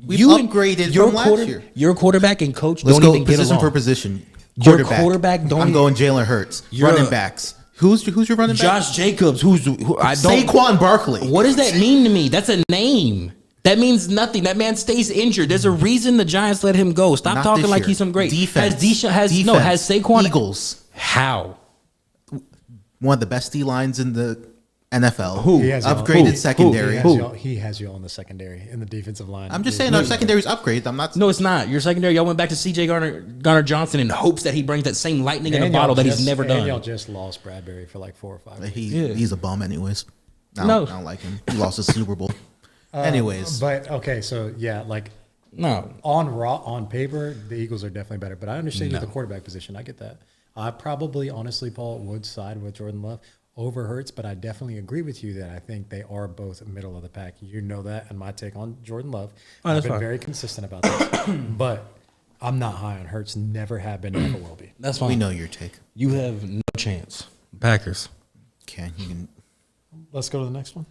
We've upgraded from last year. Your quarterback and coach Let's don't go even get position along. for position. Your quarterback don't I'm even- going Jalen Hurts. You're Running a- backs. Who's your running back? Josh Jacobs, who I don't. Saquon Barkley. What does that mean to me? That's a name. That means nothing. That man stays injured. There's a reason the Giants let him go. Stop Not talking this like year. he's some great Defense. Has Saquon Eagles. How? One of the best D lines in the NFL. Who? He has y'all- Upgraded who? secondary. He has you on the secondary in the defensive line. I'm just saying our secondary's upgraded. I'm not. No, it's not. Your secondary, y'all went back to C.J. Garner Johnson in hopes that he brings that same lightning in a bottle that he's never And y'all done. just lost Bradbury for like 4 or 5 weeks. He's a bum, anyways. I No. don't like him. He lost the Super Bowl. Anyways, But okay, so yeah, like No. on paper, the Eagles are definitely better. But I understand No. the quarterback position. I get that. I probably, honestly, Paul, would side with Jordan Love over Hurts, but I definitely agree with you that I think they are both middle of the pack. You know that, and my take on Jordan Love. Oh, I've that's been fine. very consistent about this, but I'm not high on Hurts. Never have been, never will be. That's fine. we know your take. You have no chance. Packers. Okay, you can. Let's go to the next one.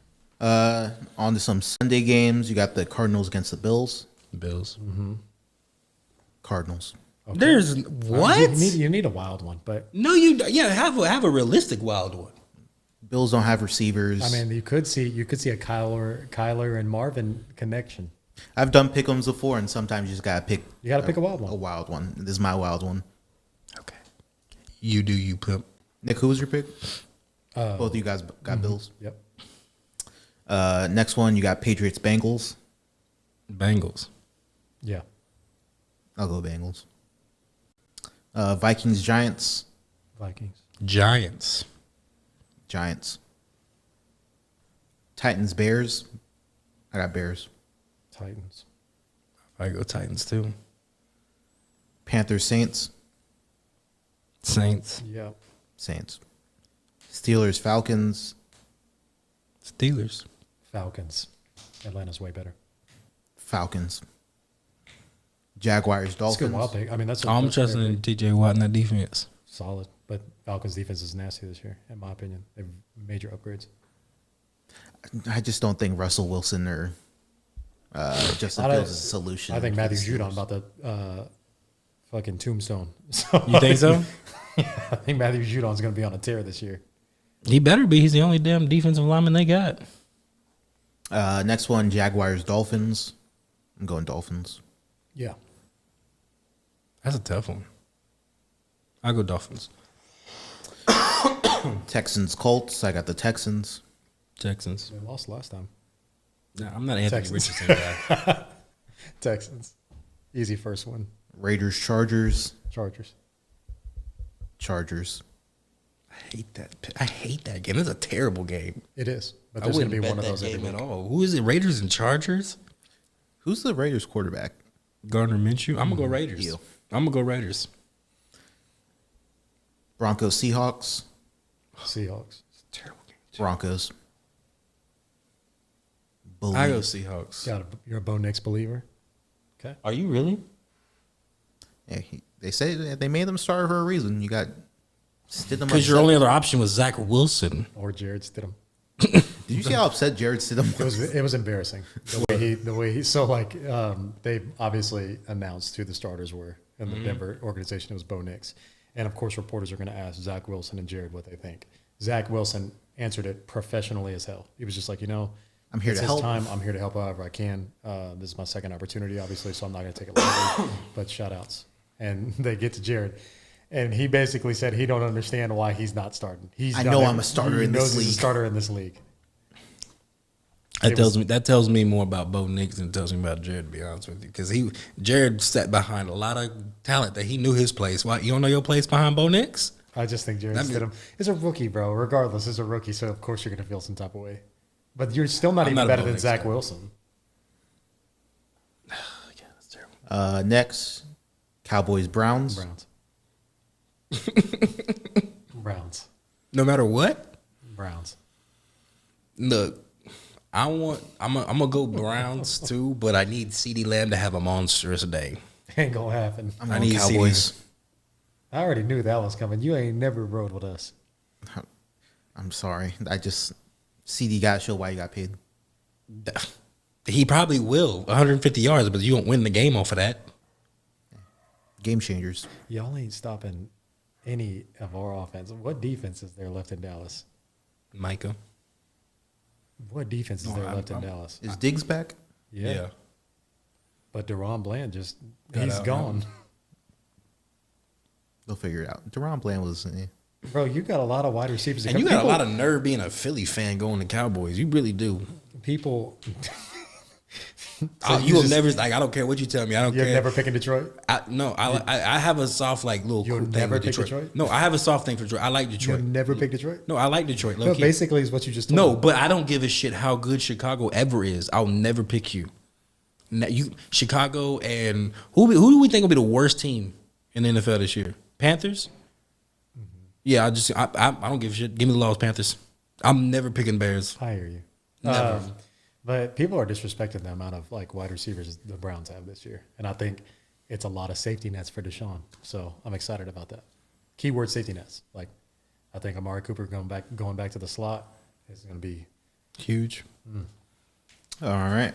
On to some Sunday games. You got the Cardinals against the Bills. Bills. Cardinals. There's what? You need a wild one, but No, have a realistic wild one. Bills don't have receivers. I mean, you could see a Kyler and Marvin connection. I've done pick'ems before, and sometimes you just gotta pick. You gotta pick a wild one. A wild one. This is my wild one. Okay. You do you pimp. Nick, who was your pick? Both of you guys got Bills. Yep. Next one, you got Patriots Bengals. Bengals. Yeah. I'll go Bengals. Vikings Giants. Vikings. Giants. Giants. Titans Bears. I got Bears. Titans. I go Titans too. Panthers Saints. Saints. Yep. Saints. Steelers Falcons. Steelers. Falcons. Atlanta's way better. Falcons. Jaguars That's a good wild Dolphins. pick. I mean, that's I'm that's a trusting fair in pick. T.J. Watt in that defense. Solid, but Falcons defense is nasty this year, in my opinion. They've major upgrades. I just don't think Russell Wilson or Justin Fields is a solution. I think for the Matthew Judon Steelers. about to fucking tombstone. So, You think so? Yeah, I think Matthew Judon's going to be on a tear this year. He better be. He's the only damn defensive lineman they got. Next one, Jaguars, Dolphins. I'm going Dolphins. Yeah. That's a tough one. I'll go Dolphins. Texans, Colts. I got the Texans. Texans. They lost last time. Nah, I'm not an Anthony Texans. Richardson guy. Texans. Easy first one. Raiders, Chargers. Chargers. Chargers. I hate that game. It's a terrible game. It is. But I there's going wouldn't to be bet one of that those every game week. at all. Who is it? Raiders and Chargers? Who's the Raiders quarterback? Gardner Minshew. I'm gonna go Raiders. Ew. I'm gonna go Raiders. Broncos, Seahawks. Seahawks. It's a terrible game. Broncos. I go Seahawks. You're a Bo Nix believer? Okay. Are you really? Yeah, they say that they made them start for a reason. You got Stidham. Because your upset. only other option was Zach Wilson. Or Jared Stidham. Did you see how upset Jared Stidham was? It was embarrassing the way he so like they obviously announced who the starters were in the Denver organization. It was Bo Nix, and of course reporters are going to ask Zach Wilson and Jared what they think. Zach Wilson answered it professionally as hell. He was just like, I'm here it's to his help. time. I'm here to help however I can. This is my second opportunity, obviously, so I'm not going to take it lightly. But shout outs, and they get to Jared. And he basically said he don't understand why he's not starting. I know I'm a starter in this He's a league. starter in this league. That tells me more about Bo Nix than it tells me about Jared, to be honest with you. Because Jared sat behind a lot of talent that he knew his place. Why you don't know your place behind Bo Nix? I just think Jared Stidham is a rookie, bro. Regardless, is a rookie, so of course you're going to feel some type of way. But you're still not I'm even not a better Bo than Nix Zach guy. Wilson. Yeah, that's terrible. Next, Cowboys, Browns. Browns. No matter what, Browns. look, I'm gonna go Browns too, but I need CeeDee Lamb to have a monstrous day. Ain't going to happen. I'm I going need Cowboys. I already knew that was coming. You ain't never rode with us. I'm sorry. CD got to show why he got paid. He probably will 150 yards, but you won't win the game off of that. Game changers. Y'all ain't stopping any of our offense. What defense is there left in Dallas? Micah. What defense is there left in Dallas? Is Diggs back? Yeah. But Deron Bland Got he's out. gone. They'll figure it out. Deron Bland was. Bro, you got a lot of wide receivers. And you got a lot of nerve being a Philly fan going to Cowboys. You really do. people. You will never, like, I don't care what you tell me. I don't You're care. never picking Detroit? I have a soft, like, little You'll cool thing never with pick Detroit. Detroit? No, I have a soft thing for Detroit. I like You'll Detroit. never pick Detroit? No, I like Detroit. No, Low-key. basically is what you just told No, me. but I don't give a shit how good Chicago ever is. I'll never pick you. Chicago, and who do we think will be the worst team in the NFL this year? Panthers? Yeah, I don't give a shit. Give me the Lost Panthers. I'm never picking Bears. I hear you. Never. But people are disrespecting the amount of like wide receivers the Browns have this year, and I think it's a lot of safety nets for Deshaun. So I'm excited about that. Keyword safety nets. Like I think Amari Cooper going back to the slot is going to be Huge. All right.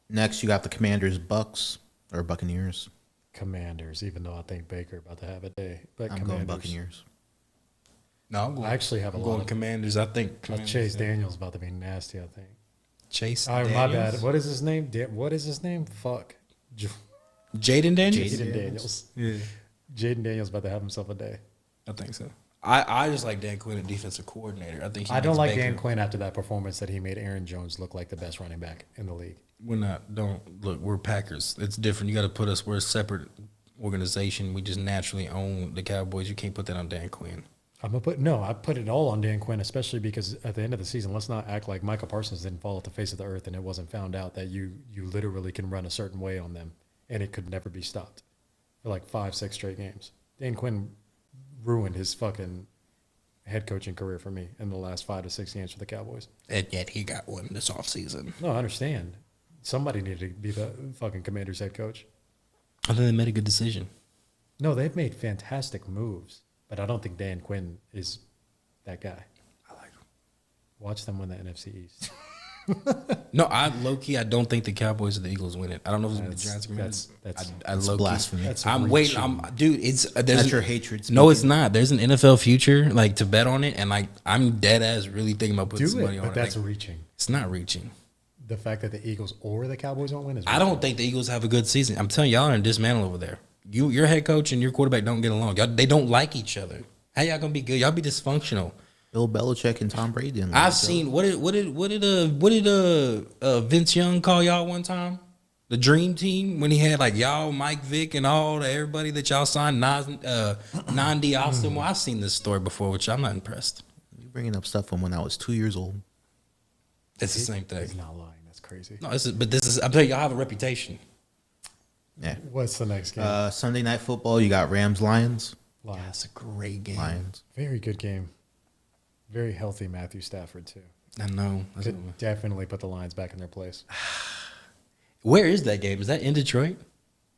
Next, you got the Commanders, Bucks or Buccaneers. Commanders. Even though I think Baker about to have a day, but I'm Commanders. going Buccaneers. No, I'm going. I actually have a I'm lot going of Commanders. I think Chase Daniels about to be nasty. I think. Chase. Oh, my Daniels? bad. What is his name? What is his name? Fuck. Jaden Daniels. Jaden Daniels. Yeah, Jaden Daniels about to have himself a day. I think so. I just like Dan Quinn, a defensive coordinator. I think I don't makes like Baker- Dan Quinn after that performance that he made Aaron Jones look like the best running back in the league. We're not. Don't look. We're Packers. It's different. You got to put us. We're a separate organization. We just naturally own the Cowboys. You can't put that on Dan Quinn. I put it all on Dan Quinn, especially because at the end of the season, let's not act like Micah Parsons didn't fall off the face of the earth and it wasn't found out that you literally can run a certain way on them and it could never be stopped for like 5-6 straight games. Dan Quinn ruined his fucking head coaching career for me in the last 5 to 6 games for the Cowboys. And yet he got one this offseason. No, I understand. Somebody needed to be the fucking Commanders head coach. I think they made a good decision. No, they've made fantastic moves, but I don't think Dan Quinn is that guy. I like him. Watch them win the NFC East. No, I low key, I don't think the Cowboys or the Eagles win it. I don't know if it's gonna be the Giants or That's Commanders. I That's low key- blasphemy. That's I'm reaching. waiting. Dude, it's there's That's your hatred No, speaking. it's not. There's an NFL future like to bet on it, and like I'm dead ass really thinking about putting Do some money it, on but it. that's Like, reaching. it's not reaching. The fact that the Eagles or the Cowboys won't win is. I don't think the Eagles have a good season. I'm telling y'all are in dismantle over there. Your head coach and your quarterback don't get along. Y'all, they don't like each other. How y'all gonna be good? Y'all be dysfunctional. Bill Belichick and Tom Brady. didn't like I've each other. seen what did Vince Young call y'all one time? The Dream Team when he had like y'all, Mike Vick, and all everybody that y'all signed, Nandi Austin. I've seen this story before, which I'm not impressed. You bringing up stuff from when I was 2 years old. It's the same thing. He's not lying. That's crazy. No, this is. I'm telling you, y'all have a reputation. Yeah. What's the next game? Sunday Night Football. You got Rams Lions. That's a great game. Lions. Very good game. Very healthy Matthew Stafford too. I know. Could definitely put the Lions back in their place. Where is that game? Is that in Detroit?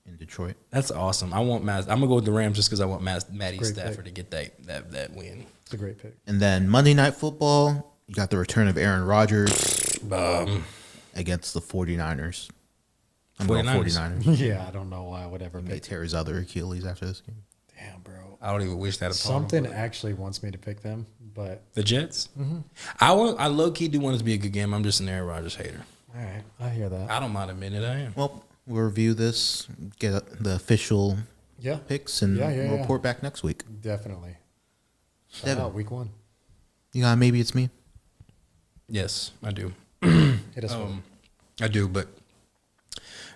In Detroit. That's awesome. I want I'm gonna go with the Rams just because I want Matty Great Stafford pick. to get that win. It's a great pick. And then Monday Night Football. You got the return of Aaron Rodgers against the 49ers. I'm going 49ers. 49ers. Yeah, I don't know why I would ever He may pick. tear his other Achilles after this game. Damn, bro. I don't even wish that upon Something them. actually wants me to pick them, but The Jets. I low key do want it to be a good game. I'm just an Aaron Rodgers hater. all right, I hear that. I don't mind admitting it. I am. Well, we'll review this, get the official Yeah, picks, and Yeah, yeah, report back next week. definitely. Shout Devin. out week 1. You got Maybe It's Me? Yes, I do. Hit us with it. I do, but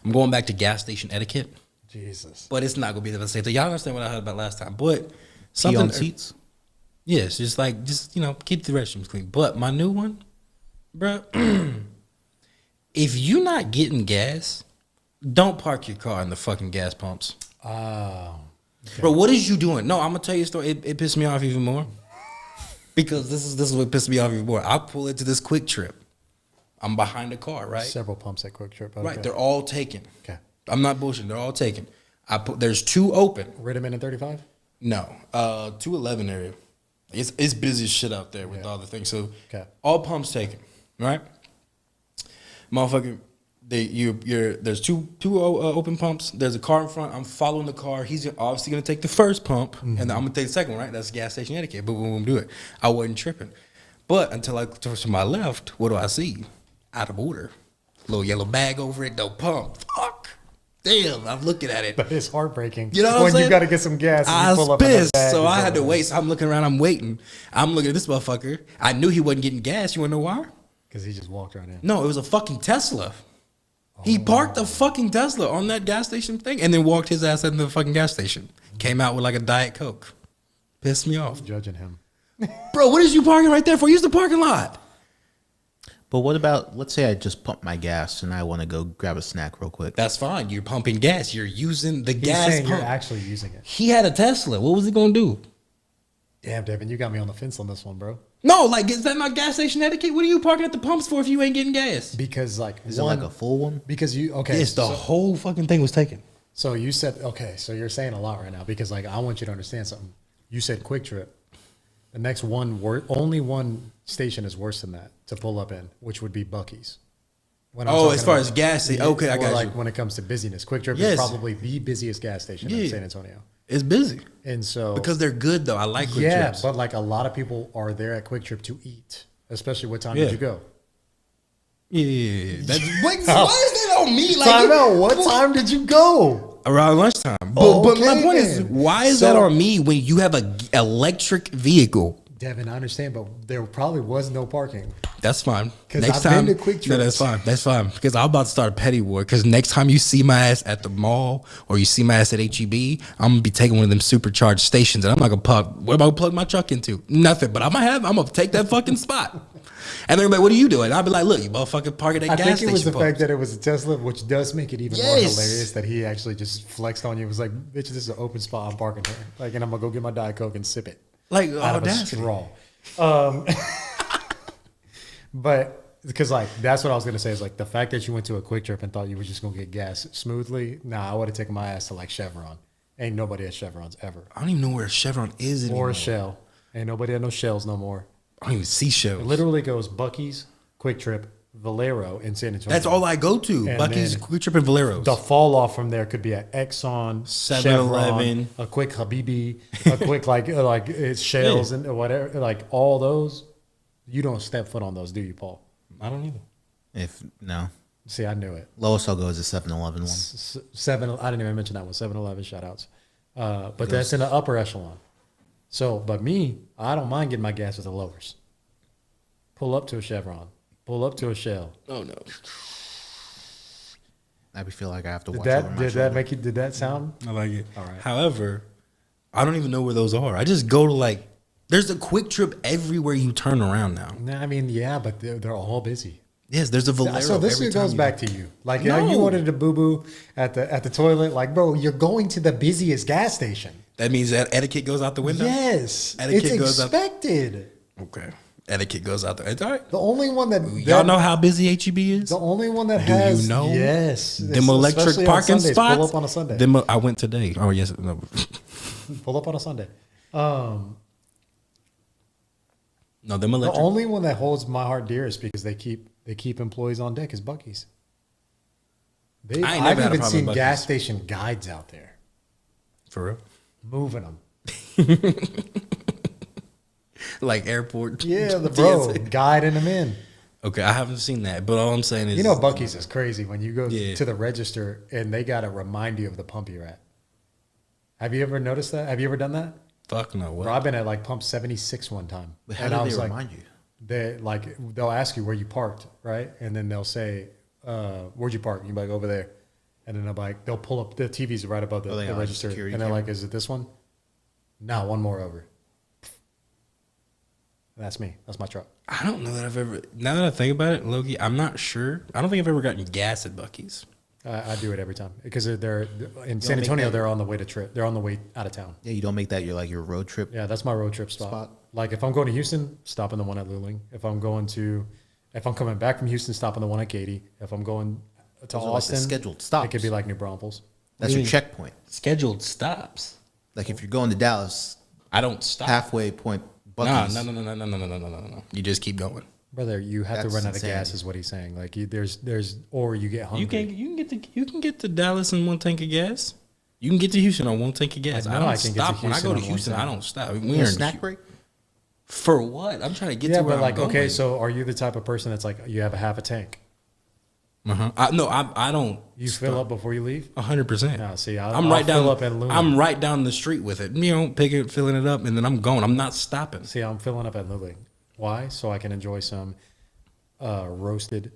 I'm going back to gas station etiquette. Jesus. But it's not gonna be the same thing. Y'all understand what I heard about last time. But Pee something on seats? Yes, just keep the restrooms clean. But my new one, bruh, if you're not getting gas, don't park your car in the fucking gas pumps. Oh. Bro, what is you doing? No, I'm gonna tell you a story. It pissed me off even more. Because this is what pissed me off even more. I pull into this Quick Trip. I'm behind the car, right? Several pumps at Quick Trip. Right, Okay. they're all taken. Okay. I'm not bullshitting. They're all taken. There's 2 open. Riddiman at 35? No, 211 area. It's busy as shit out there with all the things. So Okay. all pumps taken, right? Motherfucker, there's two open pumps. There's a car in front. I'm following the car. He's obviously gonna take the first pump, and then I'm gonna take the second one. Right? That's gas station etiquette. Boom, boom, boom, do it. I wasn't tripping, but until I turn to my left, what do I see? Out of order, little yellow bag over it. No pump. Fuck. Damn, I'm looking at it. But it's heartbreaking. You know what I'm when saying? you got to get some gas. And I you pull was up another pissed, bag so and I had to go, wait. So I'm looking around. I'm waiting. I'm looking at this motherfucker. I knew he wasn't getting gas. You wanna know why? Because he just walked right in. No, it was a fucking Tesla. He parked a fucking Tesla on that gas station thing and then walked his ass into the fucking gas station. Came out with like a Diet Coke. Pissed me off. Judging him. Bro, what is you parking right there for? Use the parking lot. But what about, let's say I just pump my gas and I want to go grab a snack real quick. That's fine. You're pumping gas. You're using the He's gas saying pump. you're actually using it. He had a Tesla. What was he going to do? Damn, Devin, you got me on the fence on this one, bro. No, like, is that not gas station etiquette? What are you parking at the pumps for if you ain't getting gas? Because like Is it like a full one? because you okay. Yes, the whole fucking thing was taken. So you said okay. So you're saying a lot right now because like I want you to understand something. You said Quick Trip. The next only one station is worse than that to pull up in, which would be Buc-ee's. When I'm Oh, talking as far about- as gas, okay, I or got like you. when it comes to busyness, Quick Trip Yes. is probably the busiest gas station in Yeah. San Antonio. It's busy. And so Because they're good, though. I like Quick yeah, Trips. but like a lot of people are there at Quick Trip to eat, especially what time Yeah. did you go? Yeah. That's, why is that on me? Like, Time out. What time did you go? around lunchtime. But my Okay, point is, then. why is So- that on me when you have a electric vehicle? Devin, I understand, but there probably was no parking. That's fine. 'Cause Next I've time, been to Quick no, that's Trips. fine. That's fine. Because I'm about to start a petty war. Because next time you see my ass at the mall or you see my ass at HEB, I'm gonna be taking one of them supercharged stations, and I'm not gonna plug. What am I gonna plug my truck into? Nothing. But I'm gonna take that fucking spot. And they're like, "What are you doing?" I'll be like, "Look, you motherfucking park at that I gas think station." it was the pump." fact that it was a Tesla, which does make it even more Yes. hilarious that he actually just flexed on you. It was like, bitch, this is an open spot. I'm parking here. Like, and I'm going to go get my Diet Coke and sip it like out of a audacity. straw. But because, like, that's what I was going to say is, like, the fact that you went to a Quick Trip and thought you were just going to get gas smoothly. Nah, I would have taken my ass to, like, Chevron. Ain't nobody at Chevrons ever. I don't even know where Chevron is anymore. Or a Shell. Ain't nobody at no Shells no more. I don't even see It shells. literally goes Buc-ee's, Quick Trip, Valero in San Antonio. That's all I go to. And Bucky's, then Quick Trip, and Valero's. The fall off from there could be at Exxon, 7-Eleven. Chevron, a quick Habibi, a quick like it's Shells and whatever. Like all those, you don't step foot on those, do you, Paul? I don't either. If no, See, I knew it. lowest I'll go is the 7-Eleven one. Seven. I didn't even mention that one. 7-Eleven shout outs. But that's in the upper echelon. So, but me, I don't mind getting my gas at the lowers. Pull up to a Chevron. Pull up to a Shell. Oh no. I feel like I have to watch Did over that my did shoulder. that make you? Did that sound? I like it. All right. However, I don't even know where those are. I just go to like, there's a Quick Trip everywhere you turn around now. Nah, I mean, yeah, but they're all busy. Yes, there's a Valero. So this every goes time you back go. to you. Like No. you wanted to boo boo at the toilet. Like, bro, you're going to the busiest gas station. That means that etiquette goes out the window? Yes, Etiquette it's goes out- expected. Okay. Etiquette goes out the It's all right. The only one that Y'all know how busy HEB is? the only one that Do has you know? yes Them electric especially on parking Sundays. spots? Pull up on a Sunday. I went today. Oh, yes. No. Pull up on a Sunday. No, them The electric. only one that holds my heart dear is because they keep employees on deck is Buc-ee's. I ain't I've never had a even problem seen with gas Buc-ee's. station guides out there For real? moving them. Like airport. Yeah, the bro TSA. guiding them in. Okay, I haven't seen that, but all I'm saying is, You know, Buc-ee's is crazy when you go Yeah. to the register and they got to remind you of the pump you're at. Have you ever noticed that? Have you ever done that? fuck no. What? Bro, I've been at like pump 76 one time. But how and do I they was like, remind you? they'll ask you where you parked, right? And then they'll say, where'd you park? You're like, over there. And then they'll pull up, the TV's right above Oh, they the got, like, register. security And they're camera? like, is it this one? No, one more over. That's me. That's my truck. I don't know that I've ever. Now that I think about it, Loki, I'm not sure. I don't think I've ever gotten gas at Buc-ee's. I do it every time because they're in San make Antonio. that- They're on the way to trip. They're on the way out of town. Yeah, you don't make that your road trip. Yeah, that's my road trip spot. Like if I'm going to Houston, stop in the one at Luling. If I'm coming back from Houston, stop in the one at Katy. If I'm going to Those are like the Austin, scheduled stops. it could be like New Braunfels. That's your checkpoint. Scheduled stops. Like if you're going to Dallas, I don't stop. halfway point, No, Buc-ee's. no. You just keep going. Brother, you have to That's run out of gas, insanity. is what he's saying. Like or you get hungry. You can get to Dallas in one tank of gas. You can get to Houston on one tank of gas. I I know I don't can get to stop when I Houston go to on one Houston. I tank. don't stop. You We're a in snack break? For what? I'm trying to get Yeah, to where but like, I'm going. okay, so are you the type of person that's like you have a half a tank? No, I don't. You fill up before you leave? 100%. No, see, I'm right down. fill up at Luling. I'm right down the street with it. You know, picking, filling it up, and then I'm going. I'm not stopping. See, I'm filling up at Luling. Why? So I can enjoy some roasted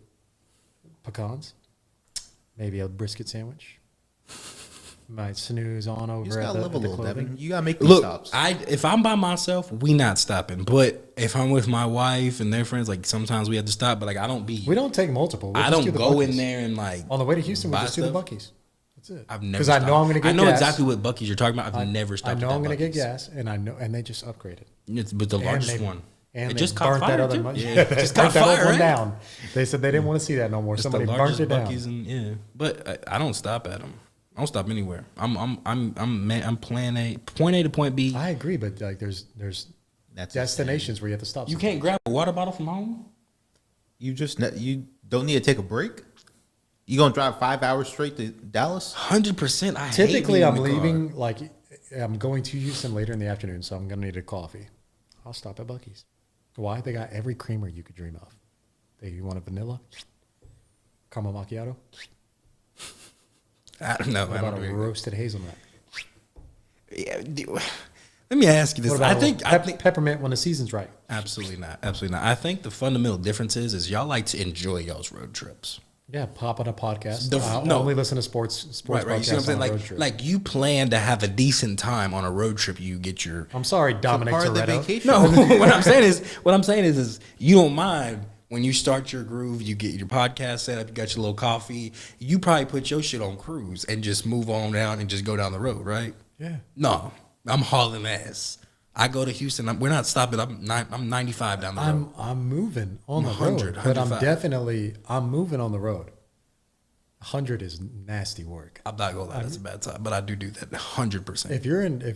pecans, maybe a brisket sandwich. Might snooze on You over just at gotta the, live a at the little, clothing. Devin. You gotta make these Look, stops. if I'm by myself, we not stopping. But if I'm with my wife and their friends, like sometimes we have to stop. But like I don't be. We don't take multiple. We I just don't do the go Buc-ee's. in there and like. On the way to Houston, we buy just do the stuff. Buc-ee's. That's it. I've never. Because I know I'm going to get I know gas. exactly what Buc-ee's you're talking about. I've never stopped. I know at I'm that going to get Buc-ee's. gas, and they just upgraded. It's but the And largest they- one. And it they just caught burnt that fire other too. one. Yeah, it they just burnt caught that fire. other one Right? down. They said they didn't want to see that no more. It's Somebody the burnt largest it down. Buc-ee's, and yeah. But I don't stop at them. I don't stop anywhere. I'm plan A, point A to point B. I agree, but like there's That's destinations where you have to stop. You can't grab a water bottle from home. You don't need to take a break. You gonna drive 5 hours straight to Dallas? 100%. Typically, I'm leaving, like, I'm going to Houston later in the afternoon, so I'm going to need a coffee. I'll stop at Buc-ee's. Why? They got every creamer you could dream of. You want a vanilla? Caramel macchiato? I don't know. What I about don't a really. roasted hazelnut? Yeah, let me ask you this. What about I think peppermint when the season's right? absolutely not. Absolutely not. I think the fundamental difference is y'all like to enjoy y'all's road trips. Yeah, pop on a podcast. No. Only listen to sports Right. You see what I'm podcasts saying? on a road trip. Like you plan to have a decent time on a road trip. You get your I'm sorry, Dominic Part of the Toretto. vacation. no. What I'm saying is you don't mind when you start your groove. You get your podcast set up. You got your little coffee. You probably put your shit on cruise and just move on down and just go down the road, right? Yeah. No, I'm hauling ass. I go to Houston. We're not stopping. I'm 95 down the road. I'm moving on the 100, road, but I'm 105. I'm moving on the road. 100 is nasty work. I'm not gonna lie, that's a bad time, but I do that 100%. If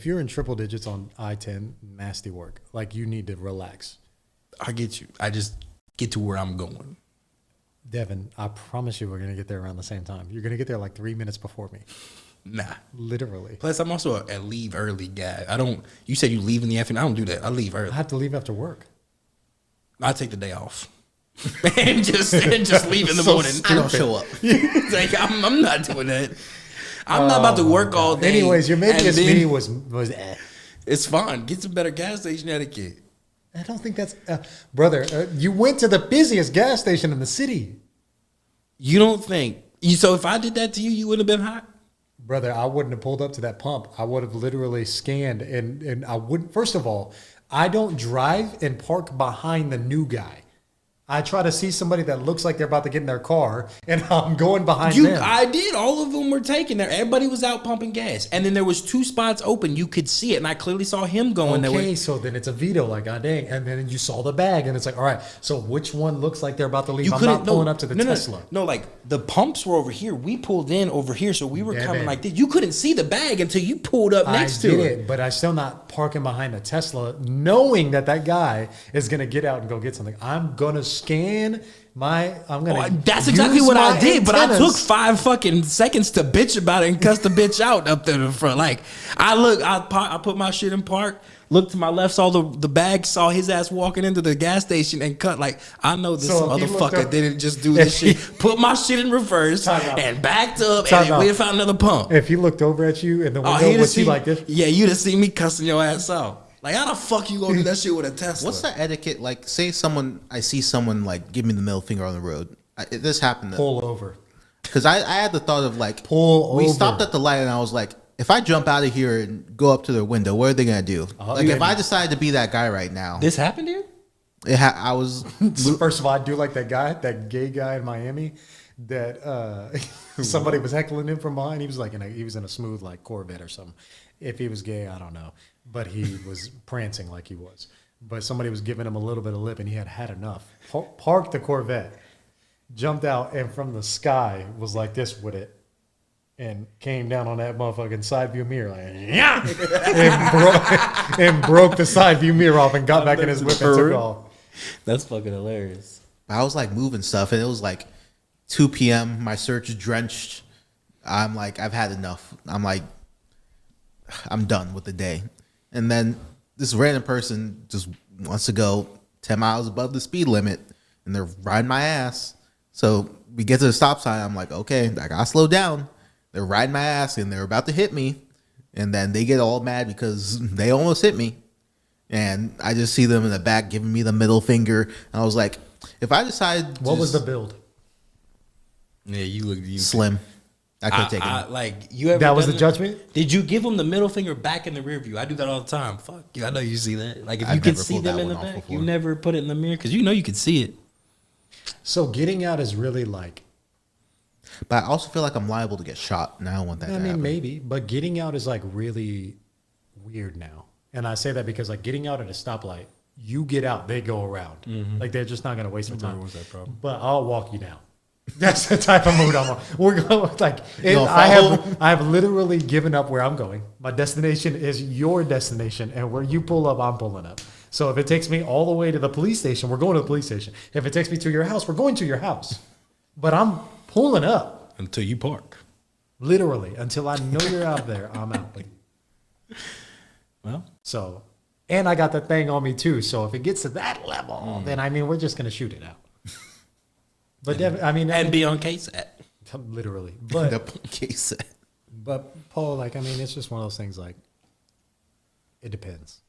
you're in triple digits on I-10, nasty work. Like you need to relax. I get you. I just get to where I'm going. Devin, I promise you we're going to get there around the same time. You're going to get there like 3 minutes before me. Nah. Literally. Plus, I'm also a leave early guy. I don't. You said you leave in the afternoon. I don't do that. I leave early. I have to leave after work. I take the day off and just leave in the So morning. I don't show up. Like, I'm not doing that. I'm not about to work all day. Anyways, your maybe and it's then- me was eh. It's fine. Get some better gas station etiquette. I don't think that's brother. You went to the busiest gas station in the city, You don't think you? So if I did that to you, you wouldn't have been hot. brother. I wouldn't have pulled up to that pump. I would have literally scanned, and I wouldn't. First of all, I don't drive and park behind the new guy. I try to see somebody that looks like they're about to get in their car, and I'm going behind them. I did. All of them were taken there. Everybody was out pumping gas, and then there was 2 spots open. You could see it, and I clearly saw him going that way. Okay, so then it's a veto, like, god dang. And then you saw the bag, and it's like, all right, so which one looks like they're about to leave? You I'm couldn't not pulling up to the Tesla. No, like the pumps were over here. We pulled in over here, so we were Yeah, coming man. like this. You couldn't see the bag until you pulled up next I to get it. it, but I'm still not parking behind a Tesla, knowing that that guy is going to get out and go get something. I'm going to scan I'm going to. That's exactly what I did, but I took 5 fucking seconds to bitch about it and cuss the bitch out up there in the front. Like I put my shit in park, looked to my left, saw the bag, saw his ass walking into the gas station and cut. Like, I know this So if he looked motherfucker up- didn't just do this shit. Put my shit in reverse Time out. and backed up, Time and out. we found another pump. If he looked over at you in the window, he'd have was he seen- like this? Yeah, you'd have seen me cussing your ass out. Like, how the fuck you gonna do that shit with a Tesla? What's the etiquette? Like, say I see someone like give me the middle finger on the road. This happened Pull over. because I had the thought of like Pull we over. stopped at the light and I was like, if I jump out of here and go up to their window, what are they gonna do? Like, if I decided to be that guy right now, This happened to you? I was First of all, I do like that gay guy in Miami that somebody was heckling him from behind. He was like he was in a smooth like Corvette or something. If he was gay, I don't know, but he was prancing like he was. But somebody was giving him a little bit of lip, and he had enough. Parked the Corvette, jumped out, and from the sky was like this with it, and came down on that motherfucking side view mirror, like, yeah, and broke the side view mirror off, and got back in his whip and took off. That's fucking hilarious. I was like moving stuff and it was like 2 p.m. My search is drenched. I'm like, I've had enough. I'm like, I'm done with the day. And then this random person just wants to go 10 miles above the speed limit and they're riding my ass. So we get to the stop sign. I'm like, okay, I gotta slow down. They're riding my ass and they're about to hit me. And then they get all mad because they almost hit me. And I just see them in the back giving me the middle finger. And I was like, if I decide What was the build? Yeah, you look slim, I could take it. Like, you ever That was done the judgment? Did you give them the middle finger back in the rear view? I do that all the time. Fuck you. I know you see that. Like, if you I've can never see pulled them that in the one off back, before. you never put it in the mirror because you know you can see it. So getting out is really like, But I also feel like I'm liable to get shot, and I don't want that I to mean, happen. maybe, but getting out is like really weird now. And I say that because like getting out at a stoplight, you get out, they go around. Like they're just not going to waste their time. was that problem? But I'll walk you down. That's the type of mood I'm on. We're going like gonna I have literally given up where I'm going. My destination is your destination, and where you pull up, I'm pulling up. So if it takes me all the way to the police station, we're going to the police station. If it takes me to your house, we're going to your house. But I'm pulling up. Until you park. Literally, until I know you're out there, I'm out. Well, So, and I got the thing on me too. So if it gets to that level, then I mean, we're just gonna shoot it out. But and be on KSAT. literally. The But case. Paul, like, I mean, it's just one of those things. Like, it depends.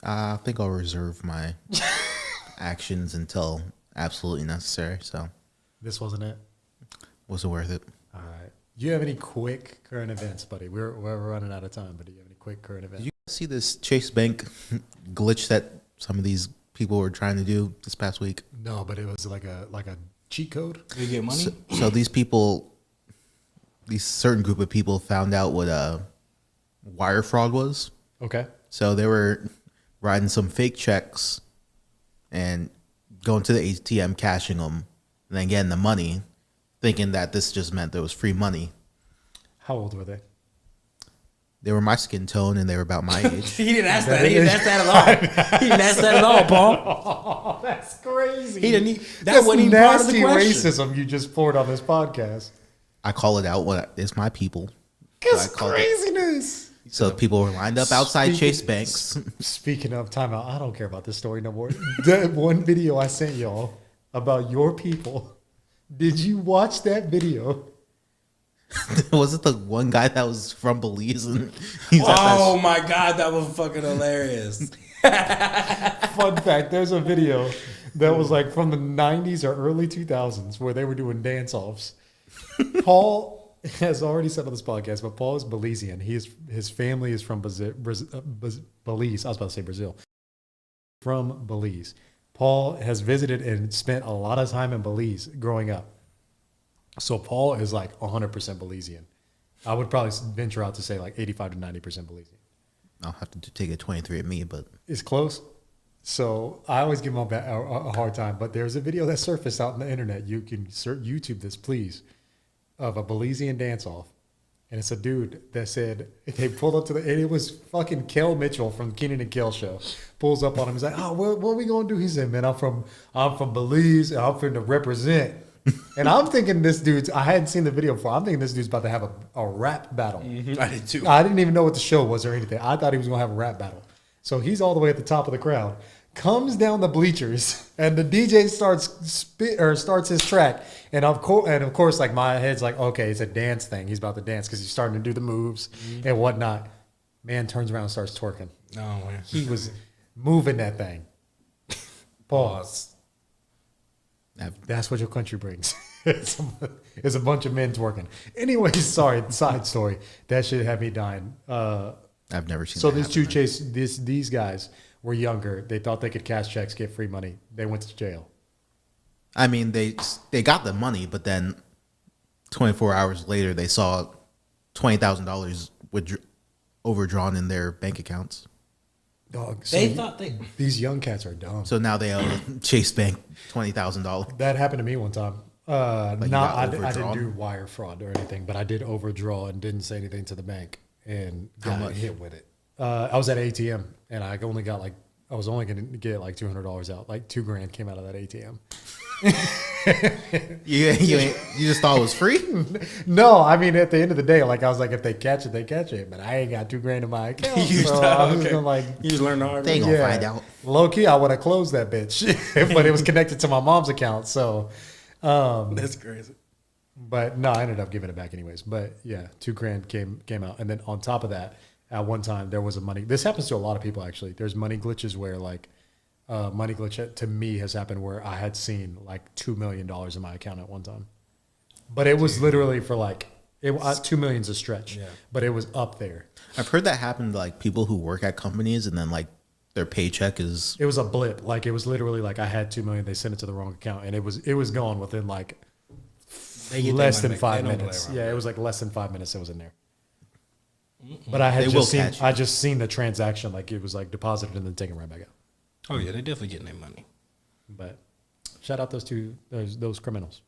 I think I'll reserve my actions until absolutely necessary. So, This wasn't it. was it worth it? All right. Do you have any quick current events, buddy? We're running out of time. But do you have any quick current events? Did you see this Chase Bank glitch that some of these people were trying to do this past week? No, but it was like a cheat code. You get money? So these people, these certain group of people found out what wire fraud was. Okay. So they were writing some fake checks and going to the ATM, cashing them, and then getting the money, thinking that this just meant there was free money. How old were they? They were my skin tone and they were about my age. He didn't ask that. He didn't ask that at all. He didn't ask that at all, Paul. Oh, that's crazy. He didn't. That That's wasn't even part of nasty the question. racism you just poured on this podcast. I call it out when it's my people. That's I call it- craziness. So people were lined up outside Chase Banks. Speaking of timeout, I don't care about this story no more. That one video I sent y'all about your people. Did you watch that video? Was it the one guy that was from Belize? And he's at Oh my god, that was fucking hilarious. Fun fact, there's a video that was like from the 90s or early 2000s where they were doing dance-offs. Paul has already said on this podcast, but Paul is Belizean. His family is from Belize. I was about to say Brazil. From Belize. Paul has visited and spent a lot of time in Belize growing up. So Paul is like 100% Belizean. I would probably venture out to say like 85 to 90% Belizean. I'll have to take a 23andMe, but It's close. So I always give him a hard time. But there's a video that surfaced out on the internet. You can YouTube this, please, of a Belizean dance-off. And it's a dude that said, they pulled up to and it was fucking Kel Mitchell from Keenan and Kel show. Pulls up on him. He's like, oh, what are we going to do? He said, man, I'm from Belize. I'm from to represent. And I'm thinking I hadn't seen the video before. I'm thinking this dude's about to have a rap battle. Mm-hmm. I did too. I didn't even know what the show was or anything. I thought he was going to have a rap battle. So he's all the way at the top of the crowd, comes down the bleachers, and the DJ starts his track. And of course, like my head's like, okay, it's a dance thing. He's about to dance because he's starting to do the moves and whatnot. Man turns around and starts twerking. Oh man, He was moving that thing. Pause. That's what your country brings. It's a bunch of men twerking. Anyways, sorry, side story. That shit had me dying. I've never seen So that these guys were younger. They thought they could cash checks, get free money. They went to jail. I mean, they got the money, but then 24 hours later, they saw $20,000 overdrawn in their bank accounts. Dog, these young cats are dumb. So now they owe Chase Bank $20,000. That happened to me one time. I didn't overdrawn? do wire fraud or anything, but I did overdraw and didn't say anything to the bank and got much? hit with it. I was at an ATM and I was only going to get like $200 out. Like $2,000 came out of that ATM. You just thought it was free? No, I mean at the end of the day, like I was like, if they catch it, they catch it. But I ain't got $2,000 in my account. I was gonna you just learned the hard They way. ain't gonna find out. Low key, I would have closed that bitch, but it was connected to my mom's account. So, That's crazy. but no, I ended up giving it back anyways. But yeah, $2,000 came out, and then on top of that, at one time there was a money. This happens to a lot of people actually. There's money glitches where like. Money glitch to me has happened where I had seen like $2 million in my account at one time, but it was literally for like $2 million's a stretch, but it was up there. I've heard that happen to like people who work at companies and then like their paycheck is. It was a blip. Like it was literally like I had $2 million. They sent it to the wrong account, and it was gone within like less than 5 minutes. Yeah, it was like less than 5 minutes. It was in there. But I had just seen the transaction. Like it was like deposited and then taken right back out. Oh yeah, they definitely getting their money. But shout out those criminals.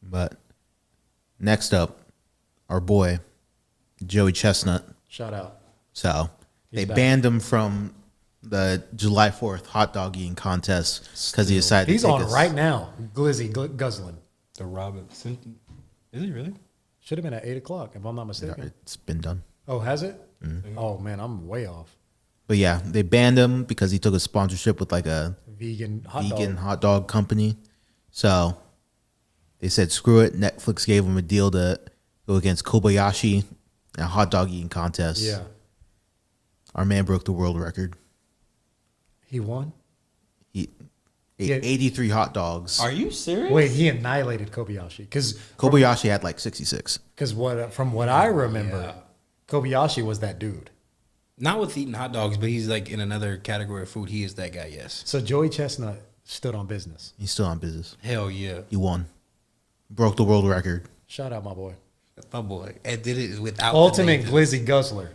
But next up, our boy Joey Chestnut. Shout out. So they back. banned him from the July 4th hot dog eating contest because he decided He's to take on right now. Glizzy guzzling. The Robinson, is he really? Should have been at 8:00 if I'm not mistaken. It's been done. Oh, has it? Oh man, I'm way off. But yeah, they banned him because he took a sponsorship with like a Vegan hot dog company. So they said, screw it. Netflix gave him a deal to go against Kobayashi in a hot dog eating contest. Yeah. Our man broke the world record. He won? He ate 83 hot dogs. Are you serious? Wait, he annihilated Kobayashi. Because Kobayashi had like 66. from what I remember, Kobayashi was that dude. Not with eating hot dogs, but he's like in another category of food. He is that guy, yes. So Joey Chestnut stood on business. He's still on business. Hell yeah. He won. Broke the world record. Shout out, my boy. My boy. And did it without Ultimate the glizzy guzzler.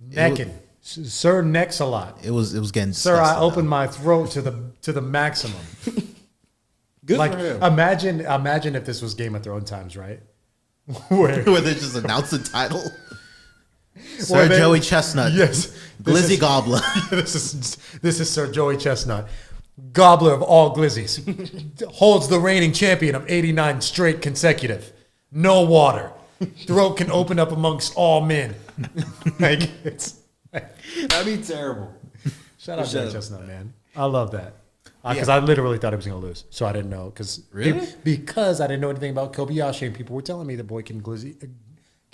Necking. Sir necks a lot. It was getting Sir, I disgusting, opened though. my throat to the maximum. Good like for him. imagine if this was Game of Thrones times, right? Where Where they just announced the title. Sir Joey Chestnut. Yes. Glizzy Gobbler. This is Sir Joey Chestnut. Gobbler of all glizzies. Holds the reigning champion of 89 straight consecutive. No water. Throat can open up amongst all men. Like, it's... That'd be terrible. Shout out Joey Chestnut, man. I love that. Because I literally thought he was going to lose. So I didn't know. Really? Because I didn't know anything about Kobayashi, and people were telling me the boy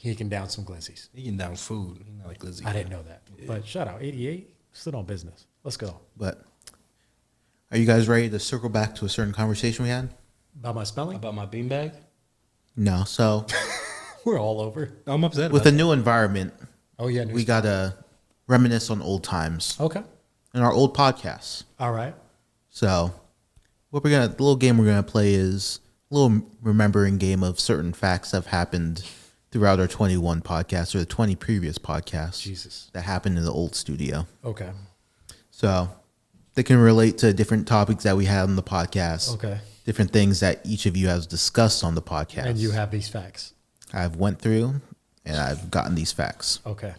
he can down some glizzies. He can down food. He not like glizzy. I didn't know that. But shout out, 88, still on business. Let's go. But are you guys ready to circle back to a certain conversation we had? About my spelling? About my beanbag? No. So We're all over. I'm upset with about a new environment, Oh, yeah. we got to reminisce on old times Okay. and our old podcasts. All right. So the little game we're gonna play is a little remembering game of certain facts that have happened throughout our 21 podcasts or the 20 previous podcasts. Jesus. That happened in the old studio. Okay. So they can relate to different topics that we had on the podcast. Okay. Different things that each of you has discussed on the podcast. And you have these facts. I've went through and I've gotten these facts. Okay.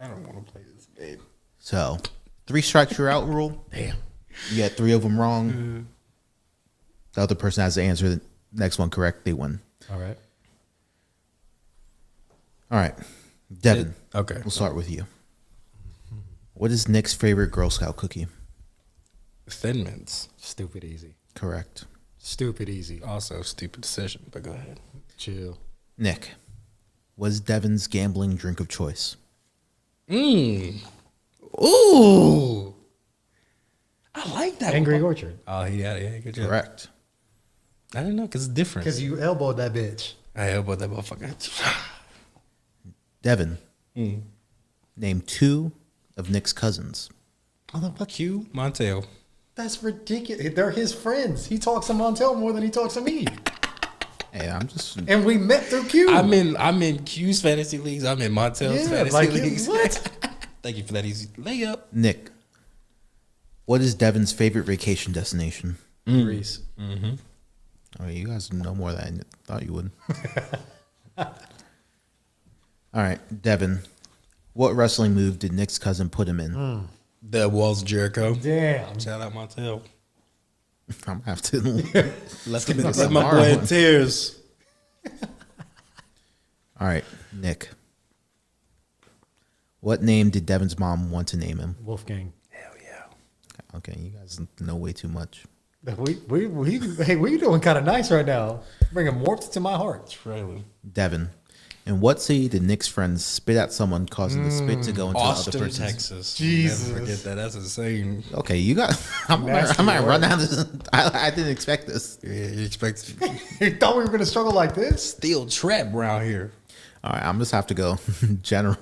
I don't want to play this game. So 3 strikes you're out rule. Damn. You get 3 of them wrong. The other person has to answer the next one correct. They win. All right. All right. Devin. Okay. We'll start with you. What is Nick's favorite Girl Scout cookie? Thin Mints. Stupid easy. Correct. Stupid easy. Also, stupid decision, but go ahead. Chill. Nick. What is Devin's gambling drink of choice? Ooh. I like that Angry one. Orchard. Oh, yeah, good job. Correct. I didn't know because it's different. Because you elbowed that bitch. I elbowed that motherfucker. Devin. Name 2 of Nick's cousins. Oh, the fuck you, Montel. That's ridiculous. They're his friends. He talks to Montel more than he talks to me. Hey, I'm just. And we met through Q. I'm in Q's fantasy leagues. I'm in Montel's fantasy like leagues. what? Thank you for that easy layup. Nick. What is Devin's favorite vacation destination? Greece. Oh, you guys know more than I thought you would. All right, Devin. What wrestling move did Nick's cousin put him in? The Walls of Jericho. Damn. Shout out Montel. I'm gonna have to. Let my boy in tears. All right, Nick. What name did Devin's mom want to name him? Wolfgang. Hell yeah. Okay, you guys know way too much. We doing kind of nice right now. Bringing warmth to my heart. Trailer. Devin. In what city did Nick's friends spit at someone, causing the spit to go into Austin, the other person's? Texas. Jesus. Never forget that. That's insane. Okay, you got. I'm Nasty gonna run word. down this. I didn't expect this. Yeah, you expect You thought we were going to struggle like this? steel trap around here. All right, I'm just have to go general.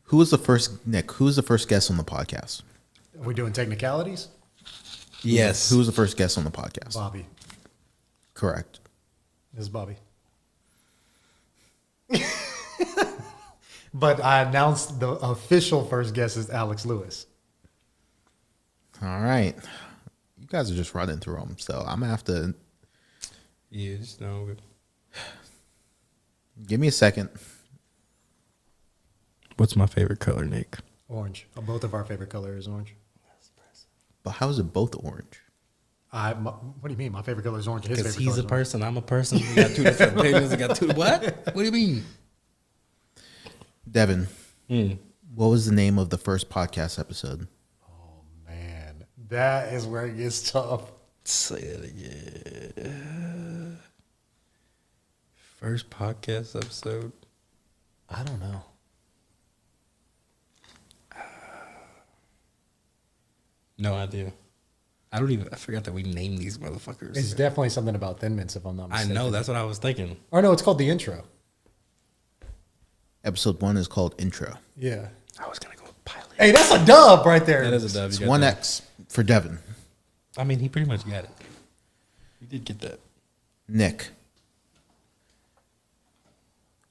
Who was the first Nick? Who was the first guest on the podcast? Are we doing technicalities? Yes. Who was the first guest on the podcast? Bobby. Correct. This is Bobby. But I announced the official first guest is Alex Lewis. All right, you guys are just running through them, so I'm gonna have to Yeah, just no. give me a second. What's my favorite color, Nick? Orange. Both of our favorite color is orange. But how is it both orange? What do you mean? My favorite color is orange. His Because favorite he's color a is person, I'm a person. We got 2 different opinions. We got 2. What? What do you mean? Devin, what was the name of the first podcast episode? orange. Man, that is where it gets tough. Say that again. First podcast episode. I don't know. No idea. I forgot that we named these motherfuckers. It's definitely something about Thin Mints, if I'm not I mistaken. know, that's what I was thinking. Or no, it's called The Intro. Episode 1 is called Intro. Yeah. I was going to go with pilot. Hey, that's a dub right there. That is a dub. It's You got 1X for Devin. that. I mean, he pretty much got it. You did get that. Nick,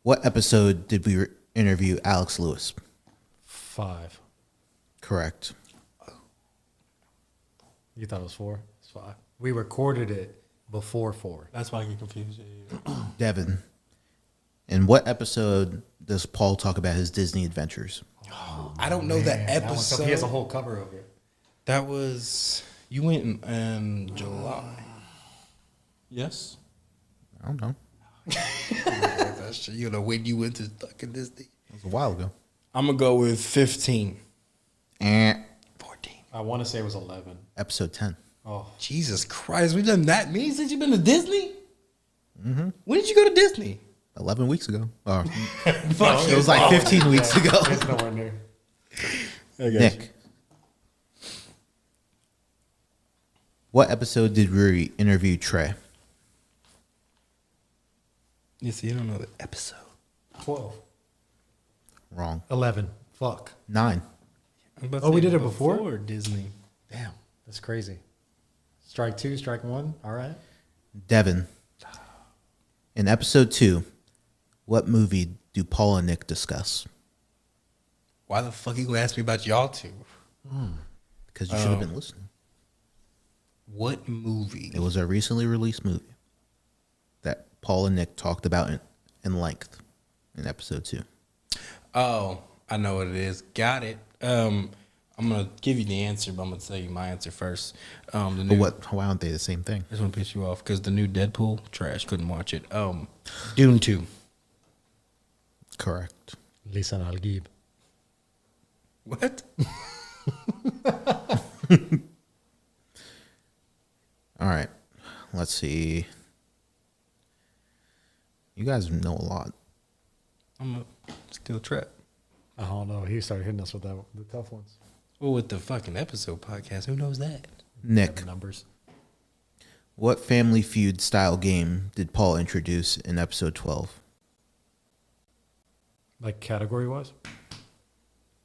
what episode did we interview Alex Lewis? 5. Correct. You thought it was 4? It's 5. We recorded it before 4. That's why I get confused. Yeah. Devin, in what episode does Paul talk about his Disney adventures? I don't know that That one, episode. so he has a whole cover over it. That was you went in July. Yes. I don't know. That shit, you know when you went to fucking Disney. It was a while ago. I'm gonna go with 15. And 14. I want to say it was 11. episode 10. Oh, Jesus Christ, we've done that many since you've been to Disney? Mm-hmm. When did you go to Disney? 11 weeks ago. Oh, Fuck it was like 15 weeks ago. it's nowhere near. Nick, what episode did we interview Trey? You see, you don't know the episode. 12. Wrong. 11. Fuck. 9. Oh, we did it before? Disney. Damn, that's crazy. Strike 2, strike 1. All right. Devon, in episode 2, what movie do Paul and Nick discuss? Why the fuck you gonna ask me about y'all two? Because you should have been listening. What movie? It was a recently released movie that Paul and Nick talked about in length in episode 2. Oh, I know what it is. Got it. I'm gonna give you the answer, but I'm gonna tell you my answer first. The new, But why aren't they the same thing? I just want to piss you off because the new Deadpool trash. Couldn't watch it. Dune 2. Correct. Listen, I'll give. What? All right. Let's see. You guys know a lot. I'm a still trap. I don't know. He started hitting us with the tough ones. Well, with the fucking episode podcast, who knows that? Nick, The numbers. what Family Feud style game did Paul introduce in episode 12? Like category wise?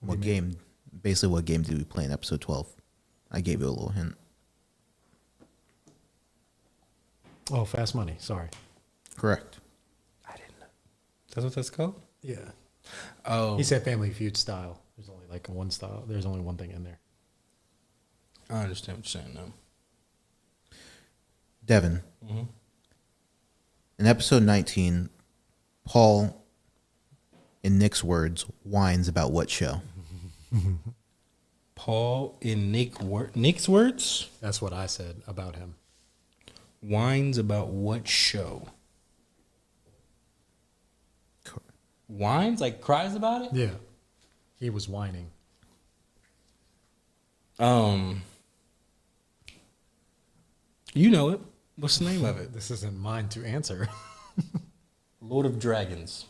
What game? Basically, what game did we play in episode 12? I gave you a little hint. Oh, Fast Money. Sorry. Correct. I didn't know. That's what that's called? Yeah. Oh. He said Family Feud style. There's only like one style. There's only one thing in there. I understand what you're saying now. Devon, in episode 19, Paul, in Nick's words, whines about what show? Paul in Nick's words That's what I said about him. whines about what show? Whines like cries about it? Yeah. He was whining. You know it. What's the name of it? This isn't mine to answer. Lord of Dragons.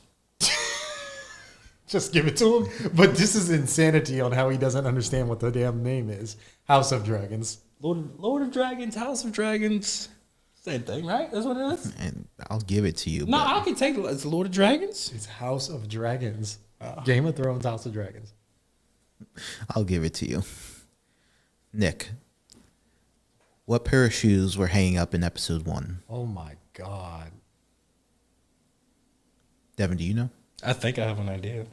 Just give it to him. But this is insanity on how he doesn't understand what the damn name is. House of Dragons. Lord of Dragons, House of Dragons. Same thing, right? That's what it is? And I'll give it to you. No, but I can take it. It's Lord of Dragons. It's House of Dragons. Game of Thrones, House of Dragons. I'll give it to you. Nick, what pair of shoes were hanging up in episode 1? Oh my God. Devon, do you know? I think I have an idea.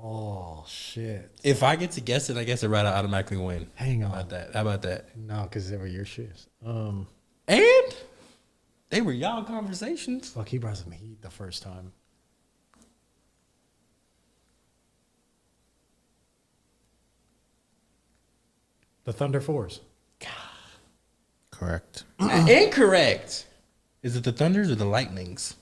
Oh, shit. If I get to guess it, I guess it right. I automatically win. Hang How on. about that? How about that? No, because they were your shoes. And they were y'all conversations. Fuck, he brought some heat the first time. The Thunder Force. Correct. Incorrect. Is it the Thunders or the Lightnings?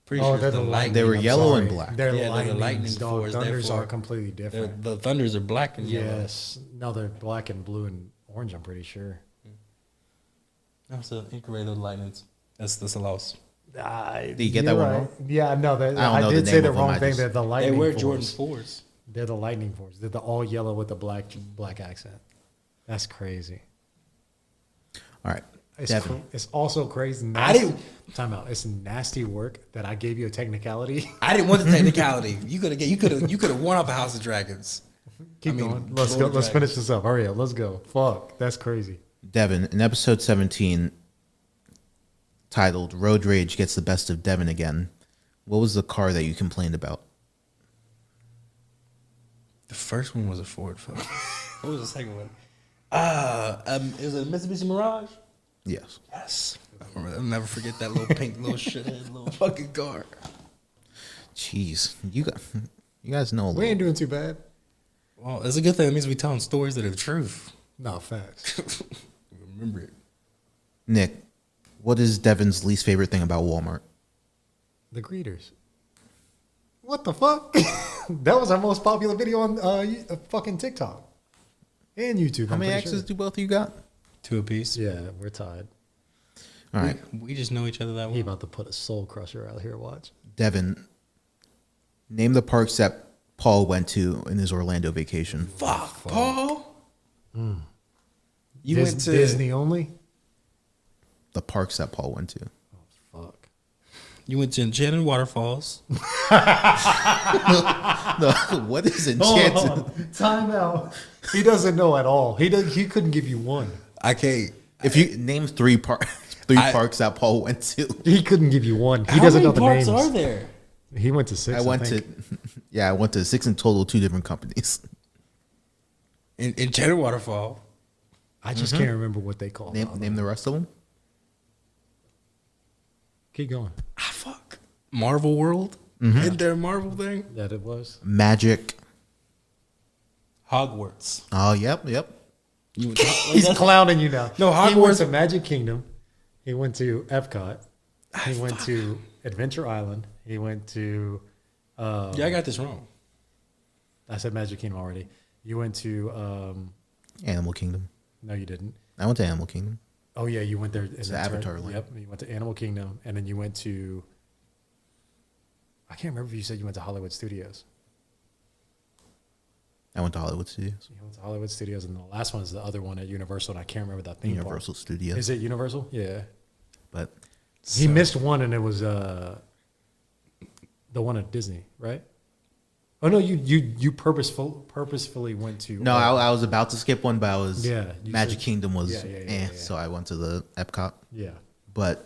Pretty Oh, sure they're it's the the Lightning. They were I'm yellow and sorry. black. They're Yeah, they're the lightnings, Lightning dog. Force, Thunders therefore. are completely different. The Thunders are black and yellow. Yes. No, they're black and blue and orange, I'm pretty sure. That's an incorrect of the Lightnings. That's a loss. Did you get that one wrong? Yeah, no, I don't know I the did name say the of them, wrong I thing. just- They're the They Lightning wear Force. Jordan 4s. They're the Lightning Force. They're the all yellow with the black accent. That's crazy. All right. It's, Devon. it's also crazy. I didn't- Time out. It's nasty work that I gave you a technicality. I didn't want the technicality. You could have won up a House of Dragons. Keep I mean, going. Let's Lord go. of Let's Dragons. finish this up. Hurry up. Let's go. Fuck. That's crazy. Devon, in episode 17, titled Road Rage Gets the Best of Devon Again, what was the car that you complained about? The first one was a Ford. Fuck. What was the second one? Is it a Mitsubishi Mirage? Yes. Yes. I'll never forget that little pink little shithead little fucking car. Jeez, you guys know a We ain't little. doing too bad. Well, it's a good thing. It means we telling stories that are the truth. No, facts. Remember it. Nick, what is Devon's least favorite thing about Walmart? The greeters. What the fuck? That was our most popular video on fucking TikTok and YouTube. How I'm many pretty exes sure. do both of you got? 2 apiece. Yeah, we're tied. All right, We just know each other that He well. about to put a soul crusher out here. Watch. Devon, name the parks that Paul went to in his Orlando vacation. Fuck, Paul. You Dis- went to Disney only. The parks that Paul went to. Fuck. You went to Enchanted Waterfalls. No, what is Enchanted? Time out. He doesn't know at all. He couldn't give you one. I can't. If you name three parks that Paul went to, He couldn't give you one. He How doesn't many know the parks names. are there? He went to 6. I went to, I went to 6 in total, 2 different companies. Enchanted Waterfall. I just can't remember what they call. Name the rest of them. Keep going. Ah, fuck. Marvel World. Isn't there a Marvel thing? That it was. Magic. Hogwarts. Oh, yep. You went He's clowning you now. No, He went Hogwarts- to Magic Kingdom. He went to Epcot. He went to Adventure Island. He went to. Yeah, I got this wrong. I said Magic Kingdom already. You went to. Animal Kingdom. No, you didn't. I went to Animal Kingdom. Oh yeah, you went there. In the that turn. Avatar land. Yep, you went to Animal Kingdom, and then you went to. I can't remember if you said you went to Hollywood Studios. I went to Hollywood Studios. You went to Hollywood Studios, and the last one is the other one at Universal, and I can't remember that theme park. Universal Studios. Is it Universal? Yeah. But He missed one, and it was the one at Disney, right? Oh no, you purposefully went to. no, I was about to skip one, but I was Yeah, you Magic said- Kingdom was Yeah. so I went to the Epcot. Yeah. But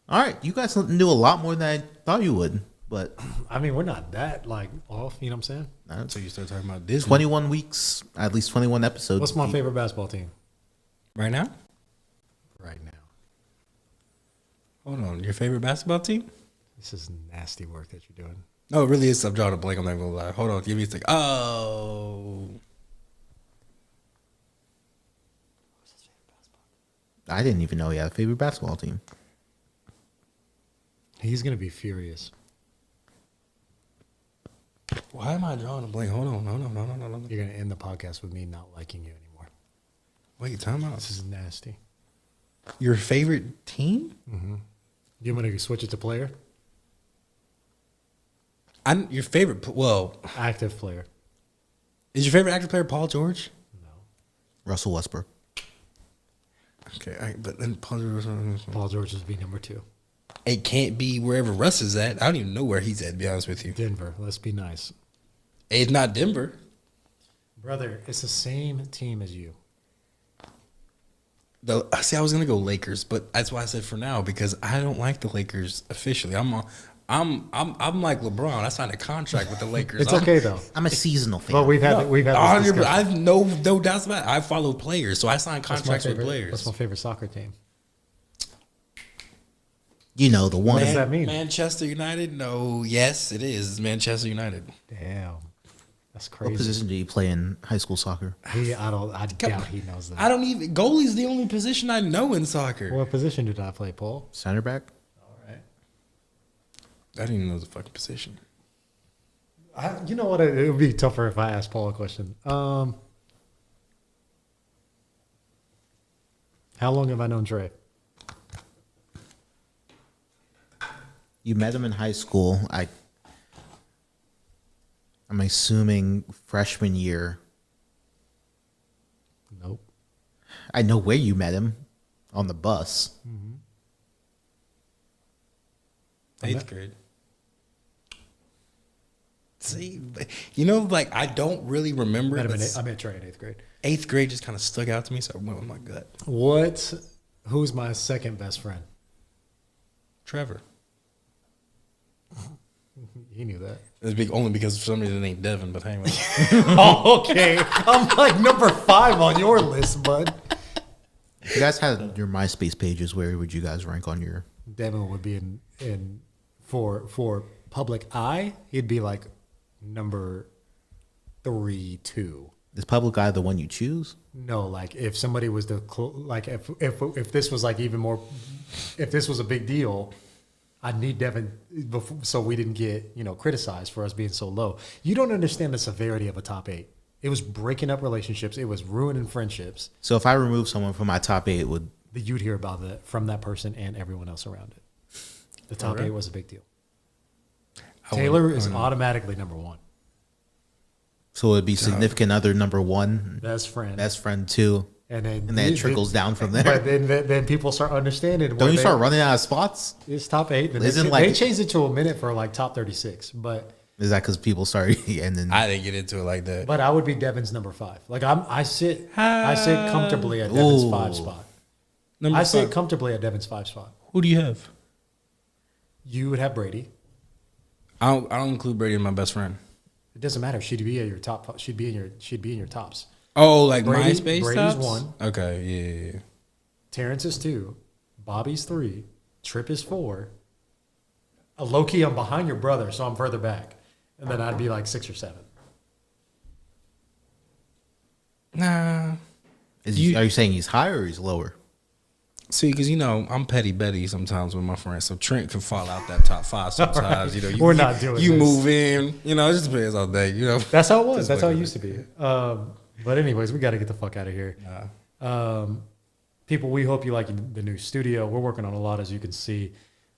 all right, you guys knew a lot more than I thought you would. But I mean, we're not that like off. You know what I'm saying? So you start talking about Disney 21 weeks, at least 21 episodes. What's my favorite basketball team right now? right now? Hold on, your favorite basketball team? This is nasty work that you're doing. No, it really is. I'm drawing a blank. I'm not gonna lie. Hold on, give me a second. Oh, I didn't even know he had a favorite basketball team. He's gonna be furious. why am I drawing a blank? Hold on. No. You're gonna end the podcast with me not liking you anymore. Wait, time out. This is nasty. Your favorite team? You want to switch it to player? Your favorite? Well, Active player. is your favorite active player Paul George? No. Russell Westbrook. Okay, but then Paul George. Paul George would be number 2. It can't be wherever Russ is at. I don't even know where he's at. To be honest with you, Denver. Let's be nice. it's not Denver. Brother, it's the same team as you. See, I was gonna go Lakers, but that's why I said for now because I don't like the Lakers officially. I'm like LeBron. I signed a contract with the Lakers. It's okay though. I'm a seasonal fan. But we've had this 100%. discussion. I've no doubts about it. I follow players, so I sign What's my contracts with favorite- players. What's my favorite soccer team? You know, the one. does that mean? Manchester United? No, yes, it is. It's Manchester United. Damn, that's What crazy. position do you play in high school soccer? I doubt he knows that. I don't even. Goalie's the only position I know in soccer. What position did I play, Paul? Center back? All right. I didn't even know the fucking position. You know what? It would be tougher if I asked Paul a question. How long have I known Trey? You met him in high school. I'm assuming freshman year. Nope. I know where you met him, on the bus. 8th grade. See, you know, like I don't really remember. I but met Trey in 8th grade. 8th grade just kind of stuck out to me, so I went with my gut. Who's my second best friend? Trevor. He knew that. It's big only because for some reason it ain't Devon, but anyway. Oh, okay. I'm like number 5 on your list, bud. If you guys had your MySpace pages, where would you guys rank on your? Devon would be in for public eye, he'd be like number 3, 2. Is public eye the one you choose? No, like if somebody was like if this was like even more, if this was a big deal, I'd need Devon before, so we didn't get criticized for us being so low. You don't understand the severity of a top 8. It was breaking up relationships. It was ruining friendships. So if I remove someone from my top 8, would you'd hear about that from that person and everyone else around it. The top 8 was a big deal. Taylor is automatically number 1. So it'd be significant other number 1, best friend 2, and then it trickles down from there. But then people start understanding. Don't you start running out of spots? It's top 8. They changed it to a minute for like top 36, but is that because people started and then I didn't get into it like that. But I would be Devon's number 5. Like I sit comfortably at Devon's 5 spot. I sit comfortably at Devon's 5 spot. Who do you have? You would have Brady. I don't include Brady in my best friend. It doesn't matter. She'd be at your top. She'd be in your tops. Oh, like Brady, MySpace Brady's tops? 1. Okay, yeah. Terrence is 2. Bobby's 3. Trip is 4. Low key, I'm behind your brother, so I'm further back, and then I'd be like 6 or 7. Nah. are you saying he's higher or he's lower? See, because I'm petty Betty sometimes with my friends, so Trent can fall out that top 5 sometimes. Right. We're not doing you this. Move in, it just depends on day. That's how it was. That's how it used to be. But anyways, we got to get the fuck out of here. People, we hope you like the new studio. We're working on a lot, as you can see.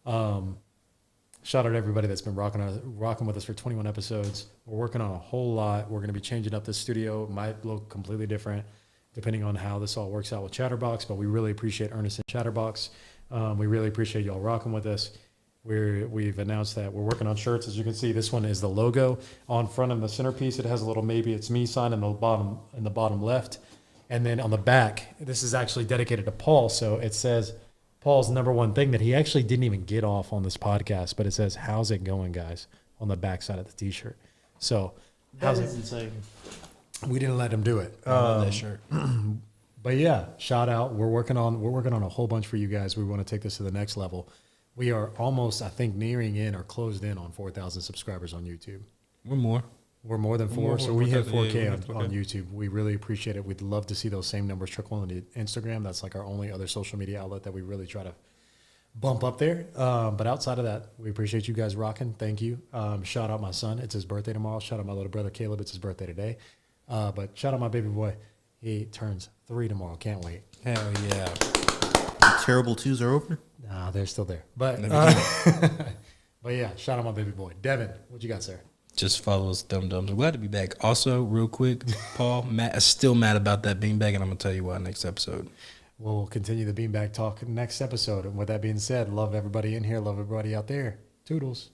Shout out to everybody that's been rocking with us for 21 episodes. We're working on a whole lot. We're going to be changing up this studio. It might look completely different depending on how this all works out with Chatterbox, but we really appreciate Ernest and Chatterbox. We really appreciate y'all rocking with us. We've announced that we're working on shirts. As you can see, this one is the logo on front of the centerpiece. It has a little "Maybe It's Me" sign in the bottom left, and then on the back, this is actually dedicated to Paul. So it says Paul's number one thing that he actually didn't even get off on this podcast, but it says "How's it going, guys?" on the back side of the T-shirt. So That is insane. We didn't let him do it. I love that shirt. But yeah, shout out. We're working on a whole bunch for you guys. We want to take this to the next level. We are almost, I think, nearing in or closed in on 4,000 subscribers on YouTube. We're more. We're more than 4, so We're we hit 4K, 4K on YouTube. We really appreciate it. We'd love to see those same numbers trickle into Instagram. That's like our only other social media outlet that we really try to bump up there. But outside of that, we appreciate you guys rocking. Thank you. Shout out my son. It's his birthday tomorrow. Shout out my little brother Caleb. It's his birthday today. But shout out my baby boy. He turns 3 tomorrow. Can't wait. Hell yeah. Terrible 2s are over. Nah, they're still there. But but yeah, shout out my baby boy. Devon, what you got, sir? Just follow us, Dum Dums. I'm glad to be back. Also, real quick, Paul, still mad about that beanbag, and I'm going to tell you why next episode. We'll continue the beanbag talk next episode. And with that being said, love everybody in here. Love everybody out there. Toodles.